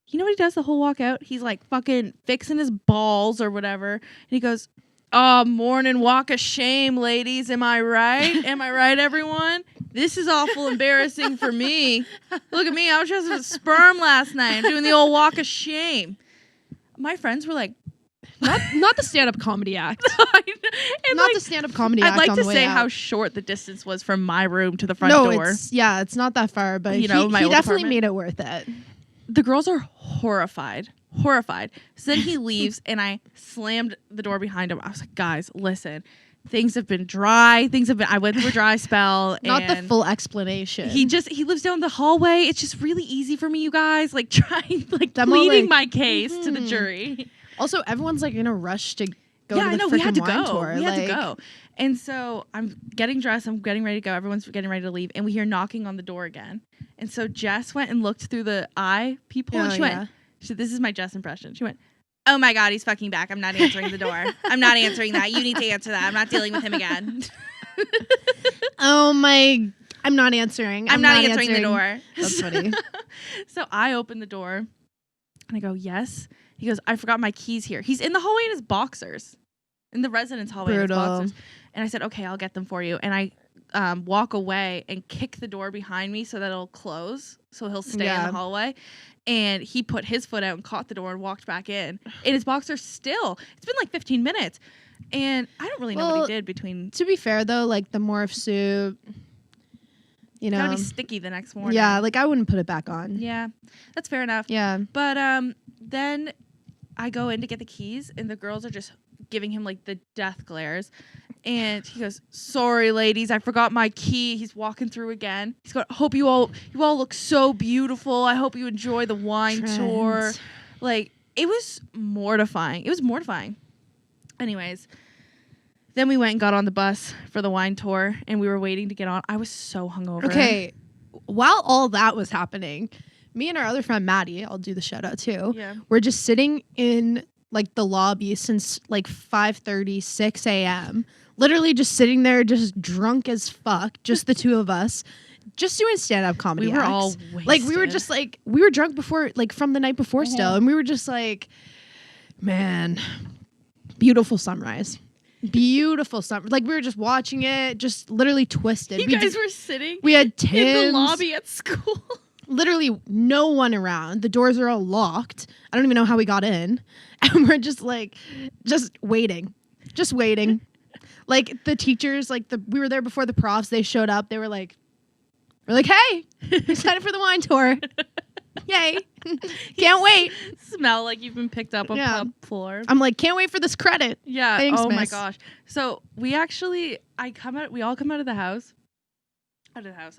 You know what he does the whole walk out? He's like fucking fixing his balls or whatever. And he goes, oh, morning walk of shame, ladies. Am I right? Am I right, everyone? This is awful embarrassing for me. Look at me. I was just with Sperm last night. I'm doing the old walk of shame. My friends were like, not the stand-up comedy act. Not the stand-up comedy act. I'd like on to the way say out. how short the distance was from my room to the front door. It's not that far, but he definitely made it worth it. The girls are horrified. So then he leaves, and I slammed the door behind him. I was like, guys, listen. Things have been dry. I went through a dry spell. Not the full explanation. He lives down the hallway. It's just really easy for me, you guys. Like, pleading my case to the jury. Also, everyone's like in a rush to go to the we had to wine go. tour. We had to go. And so I'm getting dressed. I'm getting ready to go. Everyone's getting ready to leave. And we hear knocking on the door again. And so Jess went and looked through the eye peephole. And she went, this is my Jess impression. She went, oh my God, he's fucking back. I'm not answering the door. I'm not answering that. You need to answer that. I'm not dealing with him again. I'm not answering. I'm not answering the door. That's funny. So I open the door and I go, yes. He goes, I forgot my keys here. He's in the hallway in his boxers. In the residence hallway in his boxers. And I said, okay, I'll get them for you. And I walk away and kick the door behind me so that it'll close. So he'll stay in the hallway. And he put his foot out and caught the door and walked back in his boxers still. It's been like 15 minutes. And I don't really know what he did between. To be fair, though, like the morph suit, you know. Gotta be sticky the next morning. Yeah, like I wouldn't put it back on. Yeah, that's fair enough. Yeah. But then I go in to get the keys, and the girls are just giving him like the death glares. And he goes, "Sorry, ladies, I forgot my key." He's walking through again. He's going, "Hope you all look so beautiful. I hope you enjoy the wine tour." Like, it was mortifying. Anyways, then we went and got on the bus for the wine tour, and we were waiting to get on. I was so hungover. Okay, while all that was happening, me and our other friend Maddie, I'll do the shout out too. Yeah, we're just sitting in like the lobby since like 5:30, 6 a.m. Literally just sitting there, just drunk as fuck, just the two of us, just doing stand-up comedy. We were acts. all wasted. Like we were just like we were drunk before, like from the night before still, and we were just like, man, beautiful sunrise. Beautiful summer. Like we were just watching it, just literally twisted. You guys were sitting. We had Tim's, in the lobby at school. Literally no one around. The doors are all locked. I don't even know how we got in. And we're just like, just waiting. Like the teachers, like we were there before the profs. They showed up. They were like, "Hey, excited for the wine tour. Yay. Can't wait." Smell like you've been picked up on pub floor. I'm like, can't wait for this credit. Yeah. Thanks, oh miss. my gosh. So we all come out of the house.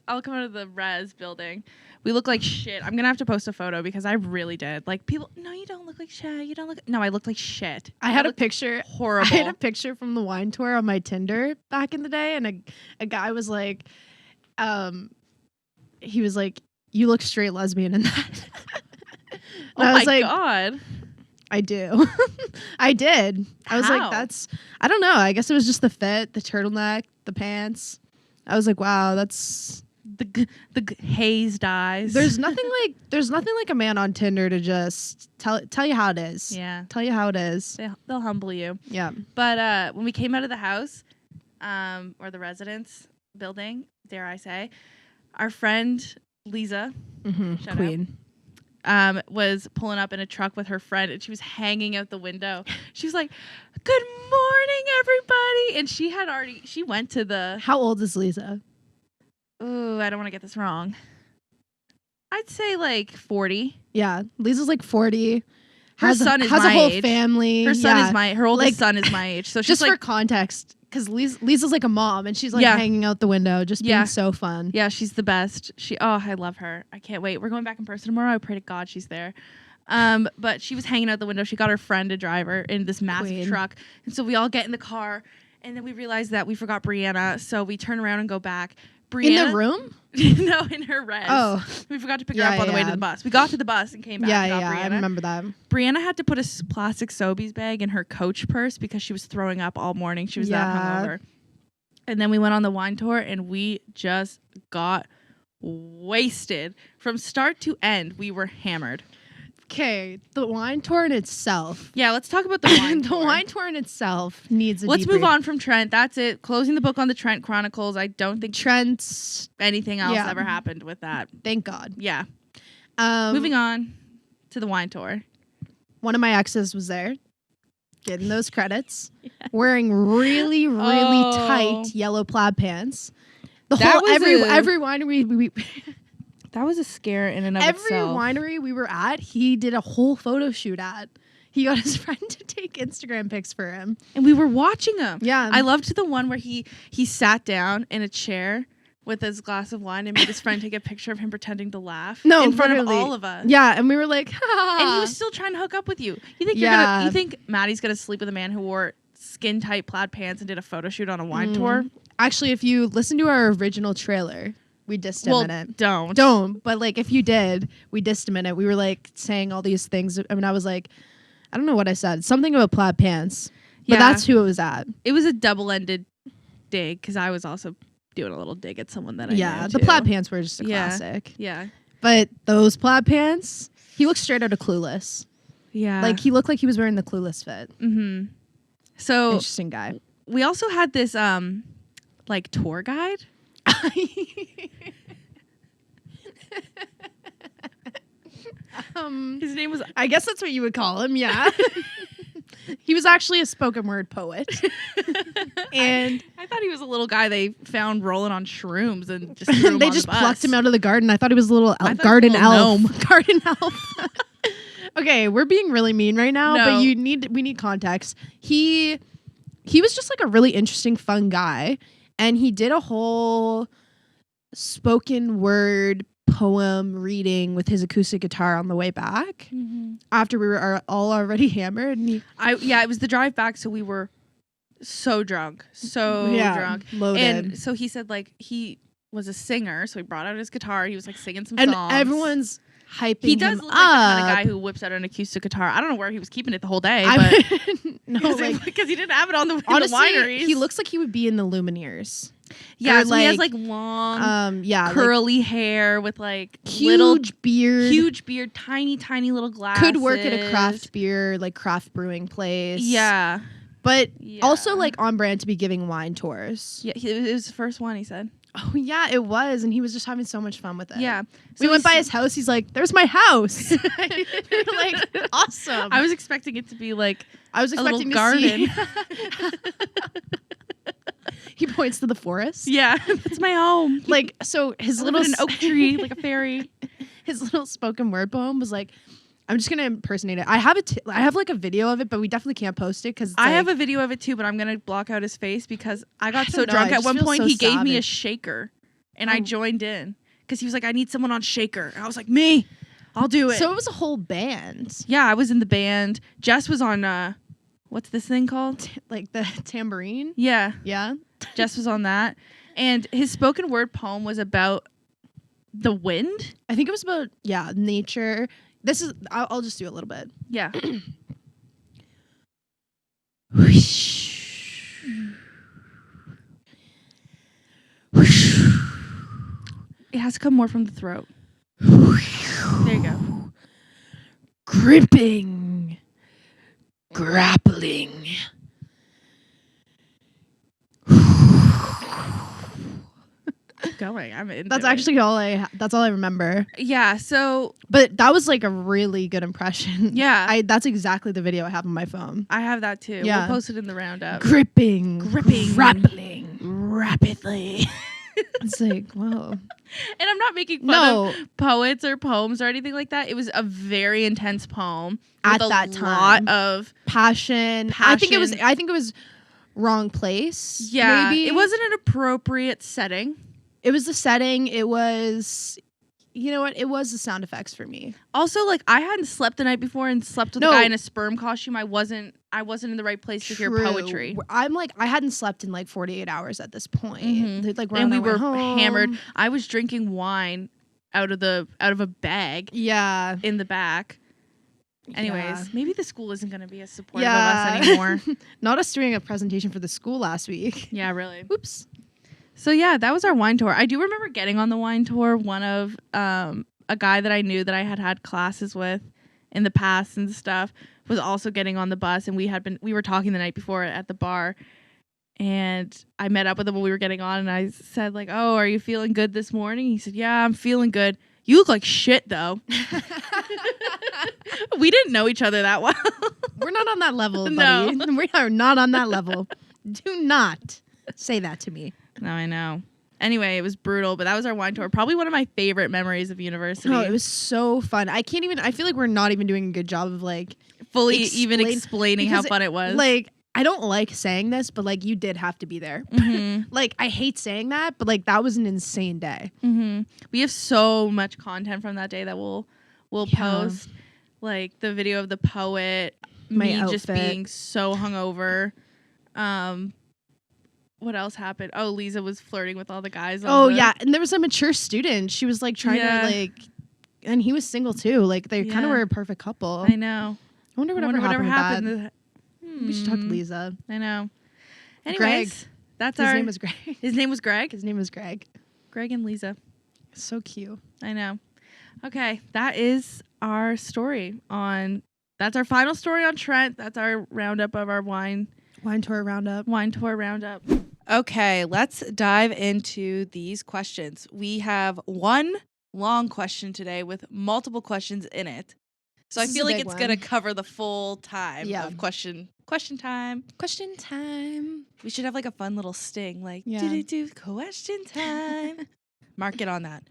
I'll come out of the res building. We look like shit. I'm going to have to post a photo because I really did. Like people, no, you don't look like shit. No, I looked like shit. I had a picture. Horrible. I had a picture from the wine tour on my Tinder back in the day. And a guy was like, he was like, "You look straight lesbian in that." Oh I was my like, God. I do. I did. I was How? like, I don't know. I guess it was just the fit, the turtleneck, the pants. I was like, wow, that's the hazed eyes. There's nothing like a man on Tinder to just tell you how it is. Yeah. Tell you how it is. They'll humble you. Yeah. But when we came out of the house, or the residence building, dare I say, our friend Lisa, Queen, was pulling up in a truck with her friend, and she was hanging out the window. She was like, "Good morning, everybody," and she went to the. How old is Lisa? Ooh, I don't want to get this wrong. I'd say like 40. Yeah, Lisa's like 40. Her son is has my a whole age. family. Her son is her oldest son is my age. So she's just like, for context, because Lisa's like a mom, and she's like hanging out the window, just being so fun. Yeah, she's the best. I love her. I can't wait. We're going back in person tomorrow. I pray to God she's there. But she was hanging out the window. She got her friend to drive her in this massive truck, and so we all get in the car, and then we realized that we forgot Brianna, so we turn around and go back. Brianna, in the room? No, in her res. Oh. We forgot to pick her up on the way to the bus. We got to the bus and came back. Yeah, and got Brianna. I remember that. Brianna had to put a plastic Sobeys bag in her coach purse because she was throwing up all morning. She was that hungover. And then we went on the wine tour, and we just got wasted. From start to end, we were hammered. Okay, the wine tour in itself. Yeah, let's talk about the wine tour. The wine tour in itself needs a Let's debrief. move on from Trent. That's it. Closing the book on the Trent Chronicles. I don't think Trent's anything else ever happened with that. Thank God. Yeah. Moving on to the wine tour. One of my exes was there, getting those credits, wearing really, really tight yellow plaid pants. Every winery we that was a scare in and of itself. Every winery we were at, he did a whole photo shoot at. He got his friend to take Instagram pics for him. And we were watching him. Yeah. I loved the one where he sat down in a chair with his glass of wine and made his friend take a picture of him pretending to laugh in front of all of us. Yeah, and we were like, ha. And he was still trying to hook up with you. You think Maddie's gonna sleep with a man who wore skin tight plaid pants and did a photo shoot on a wine tour? Actually, if you listen to our original trailer, we dissed him in it. Don't. But like, if you did, we dissed him in it. We were like saying all these things. I mean, I was like, I don't know what I said. Something about plaid pants. But that's who it was at. It was a double-ended dig because I was also doing a little dig at someone that I knew the too. plaid pants were just a classic. Yeah. But those plaid pants, he looked straight out of Clueless. Yeah. Like, he looked like he was wearing the Clueless fit. Mm-hmm. So interesting guy. We also had this like tour guide. His name was, I guess that's what you would call him, yeah. He was actually a spoken word poet. And I thought he was a little guy they found rolling on shrooms and just threw him they on just the bus. plucked him out of the garden. I thought he was a little garden elf. Gnome. Garden elf. Okay, we're being really mean right now, No. but we need context. He was just like a really interesting, fun guy, and he did a whole spoken word poem reading with his acoustic guitar on the way back after we were all already hammered. And it was the drive back, so we were so drunk, drunk, loaded. And so he said like he was a singer, so he brought out his guitar. He was like singing some and songs. Everyone's hyping He does him look like the kind up. of guy who whips out an acoustic guitar. I don't know where he was keeping it the whole day, because he didn't have it on the honestly, wineries. he looks like he would be in the Lumineers. Yeah, or so he has like long, curly hair with like huge beard, tiny little glasses. Could work at a craft brewing place. Yeah, but also like on brand to be giving wine tours. Yeah, it was the first one, he said. Oh yeah, it was, and he was just having so much fun with it. Yeah, so we went by his house. He's like, "There's my house." We were like, "Awesome." I was expecting it to be like a little garden. He points to the forest. Yeah, that's my home. Like, so his little an oak tree, like a fairy. His little spoken word poem was like, I'm just gonna impersonate it. I have like a video of it, but we definitely can't post it because I have a video of it too, but I'm gonna block out his face because I got so drunk at one point. He gave me a shaker, and I joined in because he was like, "I need someone on shaker," and I was like, "Me, I'll do it." So it was a whole band. Yeah, I was in the band. Jess was on what's this thing called? Like the tambourine. Yeah. Jess was on that, and his spoken word poem was about the wind. I think it was about nature. This is. I'll just do a little bit. Yeah. It has to come more from the throat. There you go. Gripping. Grappling. Going. I'm into That's it. actually that's all I remember. Yeah, so but that was like a really good impression. Yeah. That's exactly the video I have on my phone. I have that too. Yeah. We'll post it in the roundup. Gripping, grappling rapidly. It's like, whoa. And I'm not making fun of poets or poems or anything like that. It was a very intense poem at that time. Lot of passion. I think it was wrong place. Yeah. Maybe. It wasn't an appropriate setting. It was the setting. It was, you know what? It was the sound effects for me. Also, like I hadn't slept the night before and slept with a guy in a sperm costume. I wasn't in the right place to hear poetry. I'm like, I hadn't slept in like 48 hours at this point. Mm-hmm. Like, and we were hammered. I was drinking wine out of a bag. Yeah. In the back. Anyways, maybe the school isn't going to be as supportive of us anymore. Not us doing a presentation for the school last week. Yeah, really. Oops. So yeah, that was our wine tour. I do remember getting on the wine tour. One of a guy that I knew that I had classes with in the past and stuff was also getting on the bus, and we were talking the night before at the bar, and I met up with him when we were getting on, and I said like, "Oh, are you feeling good this morning?" He said, "Yeah, I'm feeling good. You look like shit though." We didn't know each other that well. We're not on that level, buddy. No. We are not on that level. Do not say that to me. No, I know. Anyway, it was brutal, but that was our wine tour. Probably one of my favorite memories of university. Oh, it was so fun. I feel like we're not even doing a good job of like fully explaining how fun it was. Like, I don't like saying this, but like you did have to be there. Mm-hmm. Like, I hate saying that, but like that was an insane day. Mm-hmm. We have so much content from that day that we'll post. Like the video of the poet, me outfit. Just being so hungover. What else happened? Oh, Lisa was flirting with all the guys. Yeah, and there was a mature student. She was like trying to like, and he was single too. Like they kind of were a perfect couple. I know. I wonder whatever happened with that. We should talk to Hmm. Lisa. I know. Anyways, Greg. His name was Greg. His name was Greg? His name was Greg. Greg and Lisa. So cute. I know. Okay, that is our story on. That's our final story on Trent. That's our roundup of our wine tour roundup. Okay, let's dive into these questions. We have one long question today with multiple questions in it. So I feel like it's going to cover the full time of question Question time. Question time. We should have like a fun little sting, like Yeah. do question time. Mark it on that.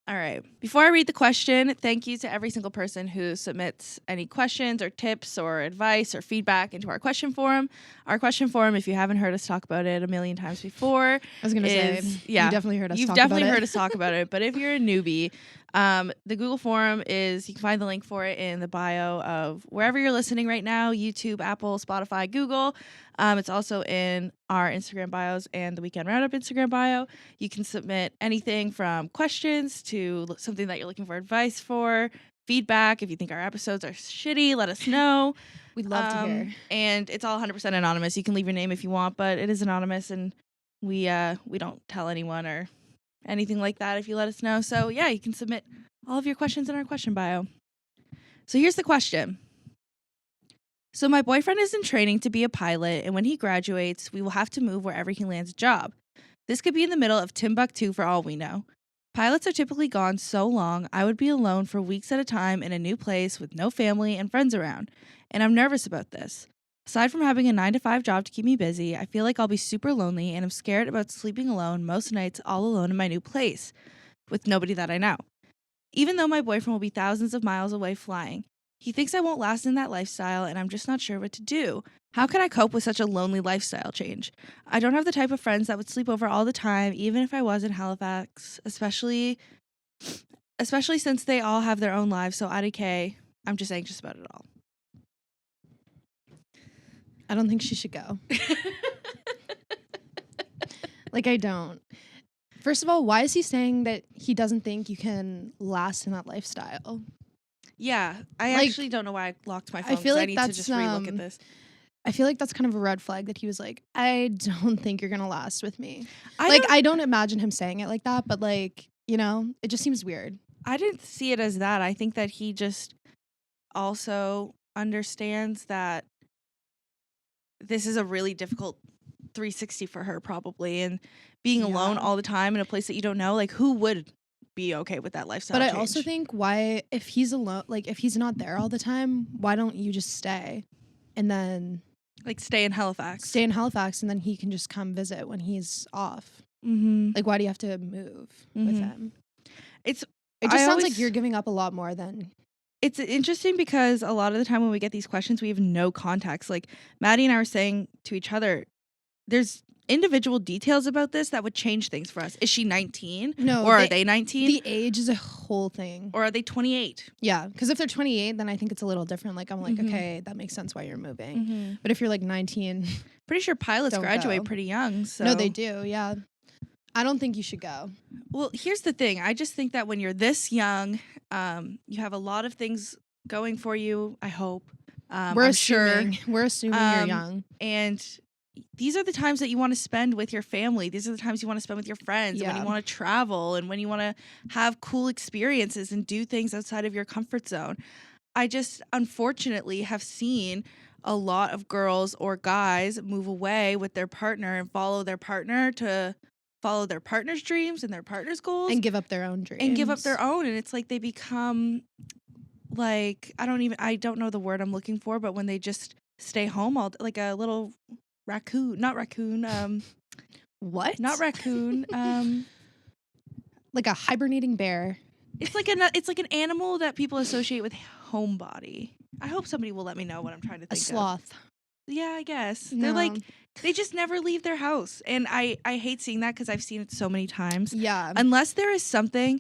All right. Before I read the question, thank you to every single person who submits any questions or tips or advice or feedback into our question forum. Our question forum, if you haven't heard us talk about it a million times before, I was going to say, yeah, you definitely heard us you've talk definitely about heard it. us talk about it. But if you're a newbie, the Google forum is, you can find the link for it in the bio of wherever you're listening right now, YouTube, Apple, Spotify, Google. It's also in our Instagram bios and the Weekend Roundup Instagram bio. You can submit anything from questions to something that you're looking for advice for, feedback. If you think our episodes are shitty, let us know. We'd love to hear. And it's all 100% anonymous. You can leave your name if you want, but it is anonymous, and we don't tell anyone or anything like that if you let us know. So yeah, you can submit all of your questions in our question bio. So here's the question. So my boyfriend is in training to be a pilot, and when he graduates, we will have to move wherever he lands a job. This could be in the middle of Timbuktu for all we know. Pilots are typically gone so long, I would be alone for weeks at a time in a new place with no family and friends around, and I'm nervous about this. Aside from having a 9-to-5 job to keep me busy, I feel like I'll be super lonely, and I'm scared about sleeping alone most nights all alone in my new place, with nobody that I know. Even though my boyfriend will be thousands of miles away flying, he thinks I won't last in that lifestyle, and I'm just not sure what to do. How can I cope with such a lonely lifestyle change? I don't have the type of friends that would sleep over all the time, even if I was in Halifax, especially since they all have their own lives, so IDK, I'm just anxious about it all. I don't think she should go. Like, I don't. First of all, why is he saying that he doesn't think you can last in that lifestyle? Yeah, I actually don't know why I locked my phone. I feel like I need to just relook at this. I feel like that's kind of a red flag that he was like, I don't think you're going to last with me. I don't imagine him saying it like that, but like, you know, it just seems weird. I didn't see it as that. I think that he just also understands that this is a really difficult 360 for her probably, and being alone all the time in a place that you don't know, like who would be okay with that lifestyle change? I also think if he's alone, like if he's not there all the time, why don't you just stay and then like stay in Halifax and then he can just come visit when he's off. Mm-hmm. Like, why do you have to move with him? It just sounds like you're giving up a lot more than. It's interesting because a lot of the time when we get these questions, we have no context. Like Maddie and I were saying to each other, there's individual details about this that would change things for us. Is she 19? No. Or are they 19? The age is a whole thing. Or are they 28? Yeah. Because if they're 28, then I think it's a little different. Like, I'm like, okay, that makes sense why you're moving. Mm-hmm. But if you're like 19. Pretty sure pilots graduate pretty young. So. No, they do. Yeah. I don't think you should go. Well, here's the thing. I just think that when you're this young, you have a lot of things going for you, I hope. We're assuming you're young. And these are the times that you want to spend with your family. These are the times you want to spend with your friends, and when you want to travel and when you want to have cool experiences and do things outside of your comfort zone. I just unfortunately have seen a lot of girls or guys move away with their partner and follow their partner to follow their partner's dreams and their partner's goals. And give up their own dreams. And it's like they become like, I don't know the word I'm looking for, but when they just stay home all like a little not raccoon. What? Not raccoon. Like a hibernating bear. It's like an animal that people associate with homebody. I hope somebody will let me know what I'm trying to think of. A sloth. Yeah, I guess. No. They're like, they just never leave their house. And I hate seeing that because I've seen it so many times. Yeah. Unless there is something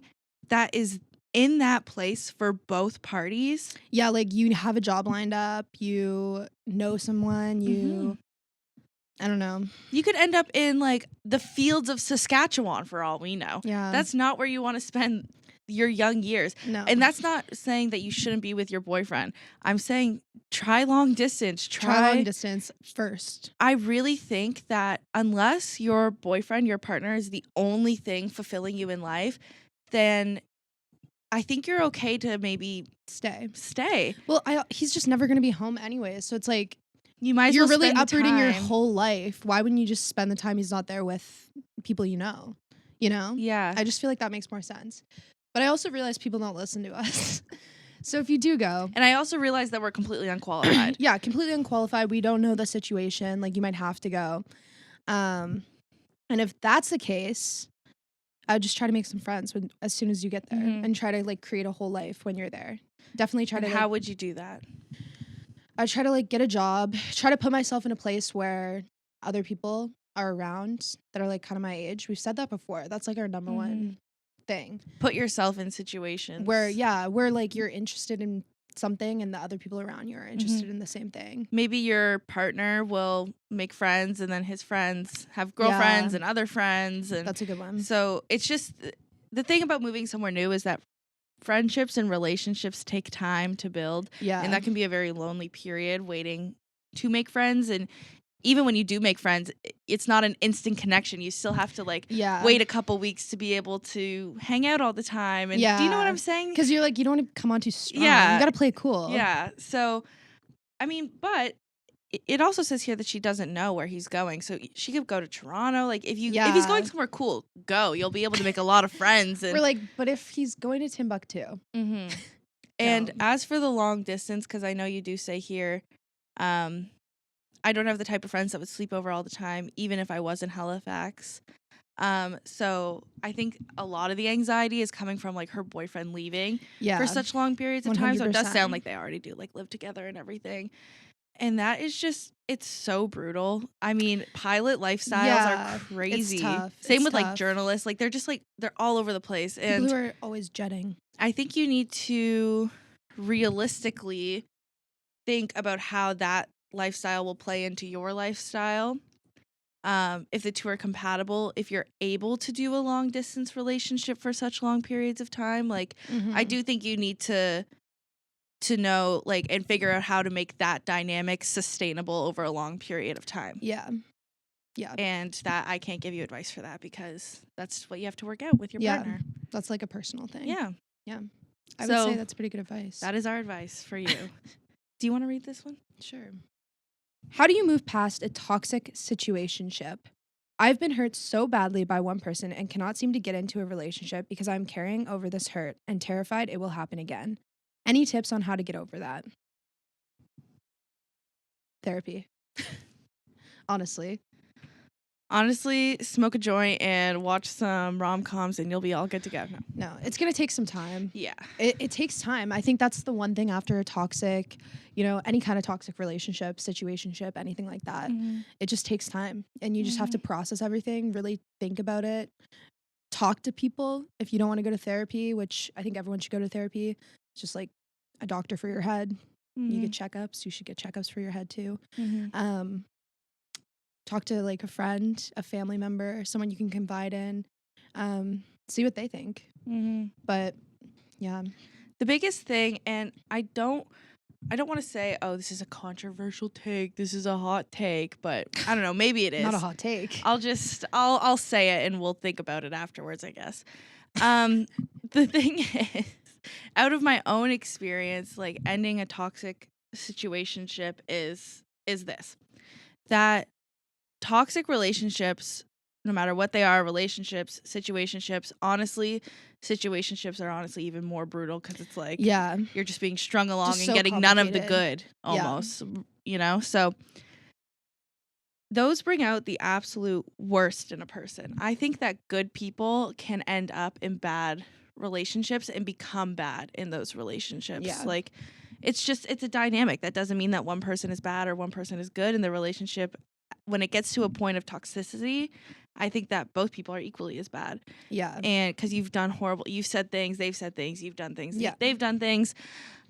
that is in that place for both parties. Yeah, like you have a job lined up, you know someone, I don't know. You could end up in like the fields of Saskatchewan for all we know. Yeah. That's not where you want to spend your young years. No. And that's not saying that you shouldn't be with your boyfriend. I'm saying try long distance. Try long distance first. I really think that unless your boyfriend, your partner is the only thing fulfilling you in life, then I think you're okay to maybe stay. Well, he's just never going to be home anyway. So it's like, you're really uprooting your whole life. Why wouldn't you just spend the time he's not there with people you know? You know? Yeah. I just feel like that makes more sense. But I also realize people don't listen to us. So if you do go. And I also realized that we're completely unqualified. Yeah, completely unqualified. We don't know the situation. Like, you might have to go. And if that's the case, I would just try to make some friends as soon as you get there, and try to like create a whole life when you're there. Definitely try to. How would you do that? I'd try to like get a job, try to put myself in a place where other people are around that are like kind of my age. We've said that before. That's like our number one thing. Put yourself in situations where like you're interested in something and the other people around you are interested in the same thing. Maybe your partner will make friends and then his friends have girlfriends and other friends. And that's a good one. So it's just the thing about moving somewhere new is that friendships and relationships take time to build. Yeah. And that can be a very lonely period waiting to make friends. And even when you do make friends, it's not an instant connection. You still have to wait a couple weeks to be able to hang out all the time. And do you know what I'm saying? Because you're like, you don't want to come on too strong. Yeah. You got to play it cool. Yeah. So, I mean, but it also says here that she doesn't know where he's going. So she could go to Toronto. Like, if he's going somewhere cool, go. You'll be able to make a lot of friends. And we're like, but if he's going to Timbuktu. And as for the long distance, because I know you do say here, I don't have the type of friends that would sleep over all the time, even if I was in Halifax. So I think a lot of the anxiety is coming from like her boyfriend leaving for such long periods of time. So it does sound like they already do like live together and everything. And that is just, it's so brutal. I mean, pilot lifestyles are crazy. It's tough. Same with like journalists. Like they're just like, they're all over the place. And people who are always jetting. I think you need to realistically think about how that lifestyle will play into your lifestyle. If the two are compatible, if you're able to do a long distance relationship for such long periods of time, like I do think you need to know like and figure out how to make that dynamic sustainable over a long period of time. Yeah. And that I can't give you advice for that because that's what you have to work out with your partner. That's like a personal thing. Yeah. I would say that's pretty good advice. That is our advice for you. Do you want to read this one? Sure. How do you move past a toxic situationship? I've been hurt so badly by one person and cannot seem to get into a relationship because I'm carrying over this hurt and terrified it will happen again. Any tips on how to get over that? Therapy. Honestly, smoke a joint and watch some rom-coms and you'll be all good to go. No, it's going to take some time. Yeah. It takes time. I think that's the one thing after a toxic, any kind of toxic relationship, situationship, anything like that. It just takes time. And you just have to process everything, really think about it. Talk to people if you don't want to go to therapy, which I think everyone should go to therapy. It's just like a doctor for your head. You get checkups. You should get checkups for your head too. Talk to like a friend, a family member, someone you can confide in, see what they think. But yeah, the biggest thing, and I don't want to say, oh, this is a controversial take, this is a hot take, but I don't know, maybe it is. Not a hot take. I'll say it and we'll think about it afterwards, I guess. The thing is, out of my own experience, like ending a toxic situationship is this, that toxic relationships, no matter what they are, relationships, situationships, honestly, situationships are honestly even more brutal because it's like you're just being strung along just and getting none of the good almost, So those bring out the absolute worst in a person. I think that good people can end up in bad relationships and become bad in those relationships. Yeah. Like it's a dynamic. That doesn't mean that one person is bad or one person is good in the relationship. When it gets to a point of toxicity, I think that both people are equally as bad. Yeah. And because you've done horrible, you've said things, they've said things, you've done things, they've done things.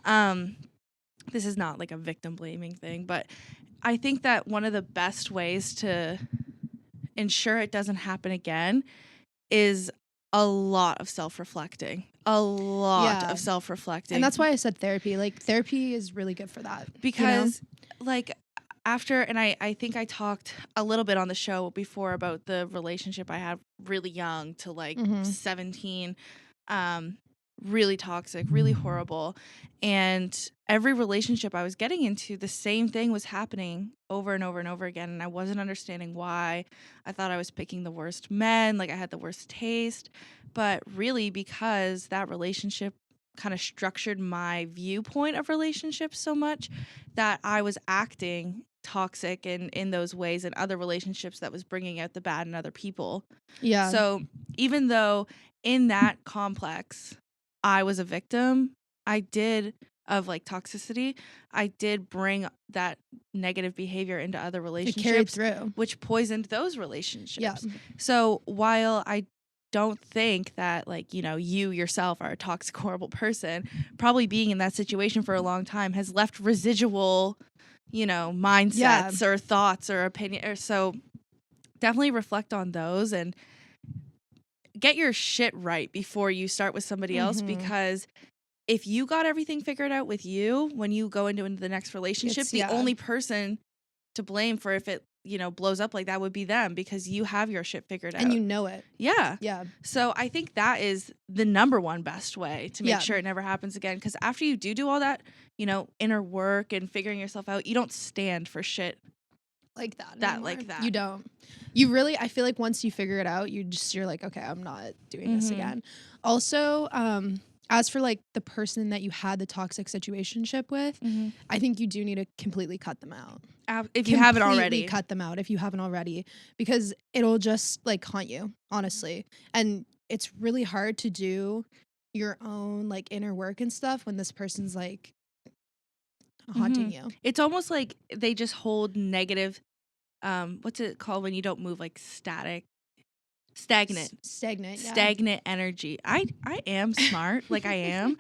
This is not like a victim blaming thing, but I think that one of the best ways to ensure it doesn't happen again is a lot of self-reflecting. Of self-reflecting. And that's why I said therapy. Like, therapy is really good for that. Because, after, and I think I talked a little bit on the show before about the relationship I had really young to 17, really toxic, really horrible. And every relationship I was getting into, the same thing was happening over and over and over again. And I wasn't understanding why. I thought I was picking the worst men, like I had the worst taste. But really because that relationship kind of structured my viewpoint of relationships so much that I was acting toxic and in those ways in other relationships that was bringing out the bad in other people. Yeah. So even though in that complex I was a victim, of like toxicity, I did bring that negative behavior into other relationships, it carried through, which poisoned those relationships. Yeah. So while I don't think that, like, you know, you yourself are a toxic, horrible person, probably being in that situation for a long time has left residual, you know, mindsets or thoughts or opinion. Or so definitely reflect on those and get your shit right before you start with somebody else, because if you got everything figured out with you when you go into the next relationship, the only person to blame for if it, you know, blows up like that would be them, because you have your shit figured out. And you know it. Yeah. Yeah. So I think that is the number one best way to make sure it never happens again. Because after you do all that, you know, inner work and figuring yourself out, you don't stand for shit like that. Like that. You don't. You really, I feel like once you figure it out, you're like, okay, I'm not doing this again. Also, as for like the person that you had the toxic situationship with, I think you do need to completely cut them out. If you haven't already. Cut them out if you haven't already, because it'll just like haunt you, honestly. And it's really hard to do your own like inner work and stuff when this person's like haunting you. It's almost like they just hold negative, what's it called when you don't move, like stagnant energy. I am smart, like I am.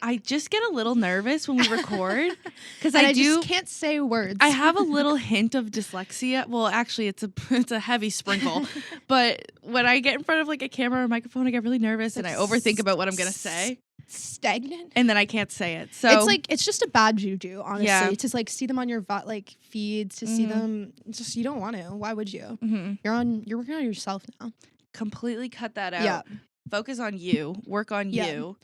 I just get a little nervous when we record because I just can't say words. I have a little hint of dyslexia. Well, actually, it's a heavy sprinkle. But when I get in front of like a camera or a microphone, I get really nervous and I overthink about what I'm gonna say. Stagnant, and then I can't say it. So it's just a bad juju, honestly. To like see them on your like feeds, to see them, just you don't want to. Why would you? You're working on yourself now. Completely cut that out. Yeah. Focus on you. Work on you.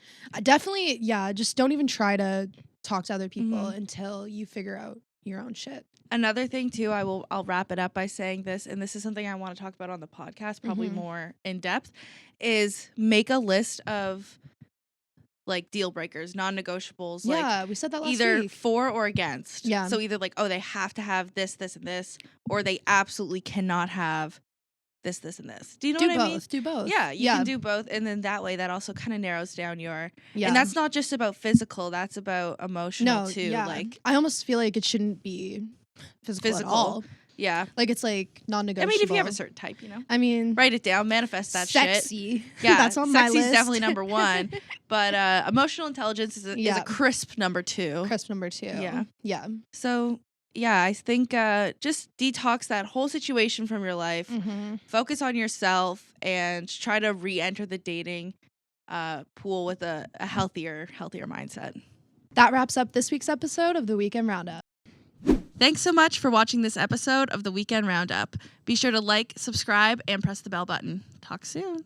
Definitely. Yeah. Just don't even try to talk to other people until you figure out your own shit. Another thing too, I'll wrap it up by saying this, and this is something I want to talk about on the podcast, probably more in depth, is make a list of like deal breakers, non-negotiables. Yeah, like we said that last either week. For or against. Yeah. So either like, oh, they have to have this, this, and this, or they absolutely cannot have this, this, and this. Do you know what I mean? Do both. Yeah, you can do both, and then that way that also kind of narrows down your. Yeah. And that's not just about physical; that's about emotional too. Yeah. Like I almost feel like it shouldn't be physical. At all. Yeah. Like it's like non-negotiable. I mean, if you have a certain type, you know. I mean, write it down, manifest that sexy. shit. Yeah, that's on my list. Sexy is definitely number one, but emotional intelligence is a crisp number two. Yeah. Yeah. So yeah, I think just detox that whole situation from your life. Focus on yourself and try to re-enter the dating pool with a healthier mindset. That wraps up this week's episode of the Weekend Roundup. Thanks so much for watching this episode of the Weekend Roundup. Be sure to like, subscribe, and press the bell button. Talk soon.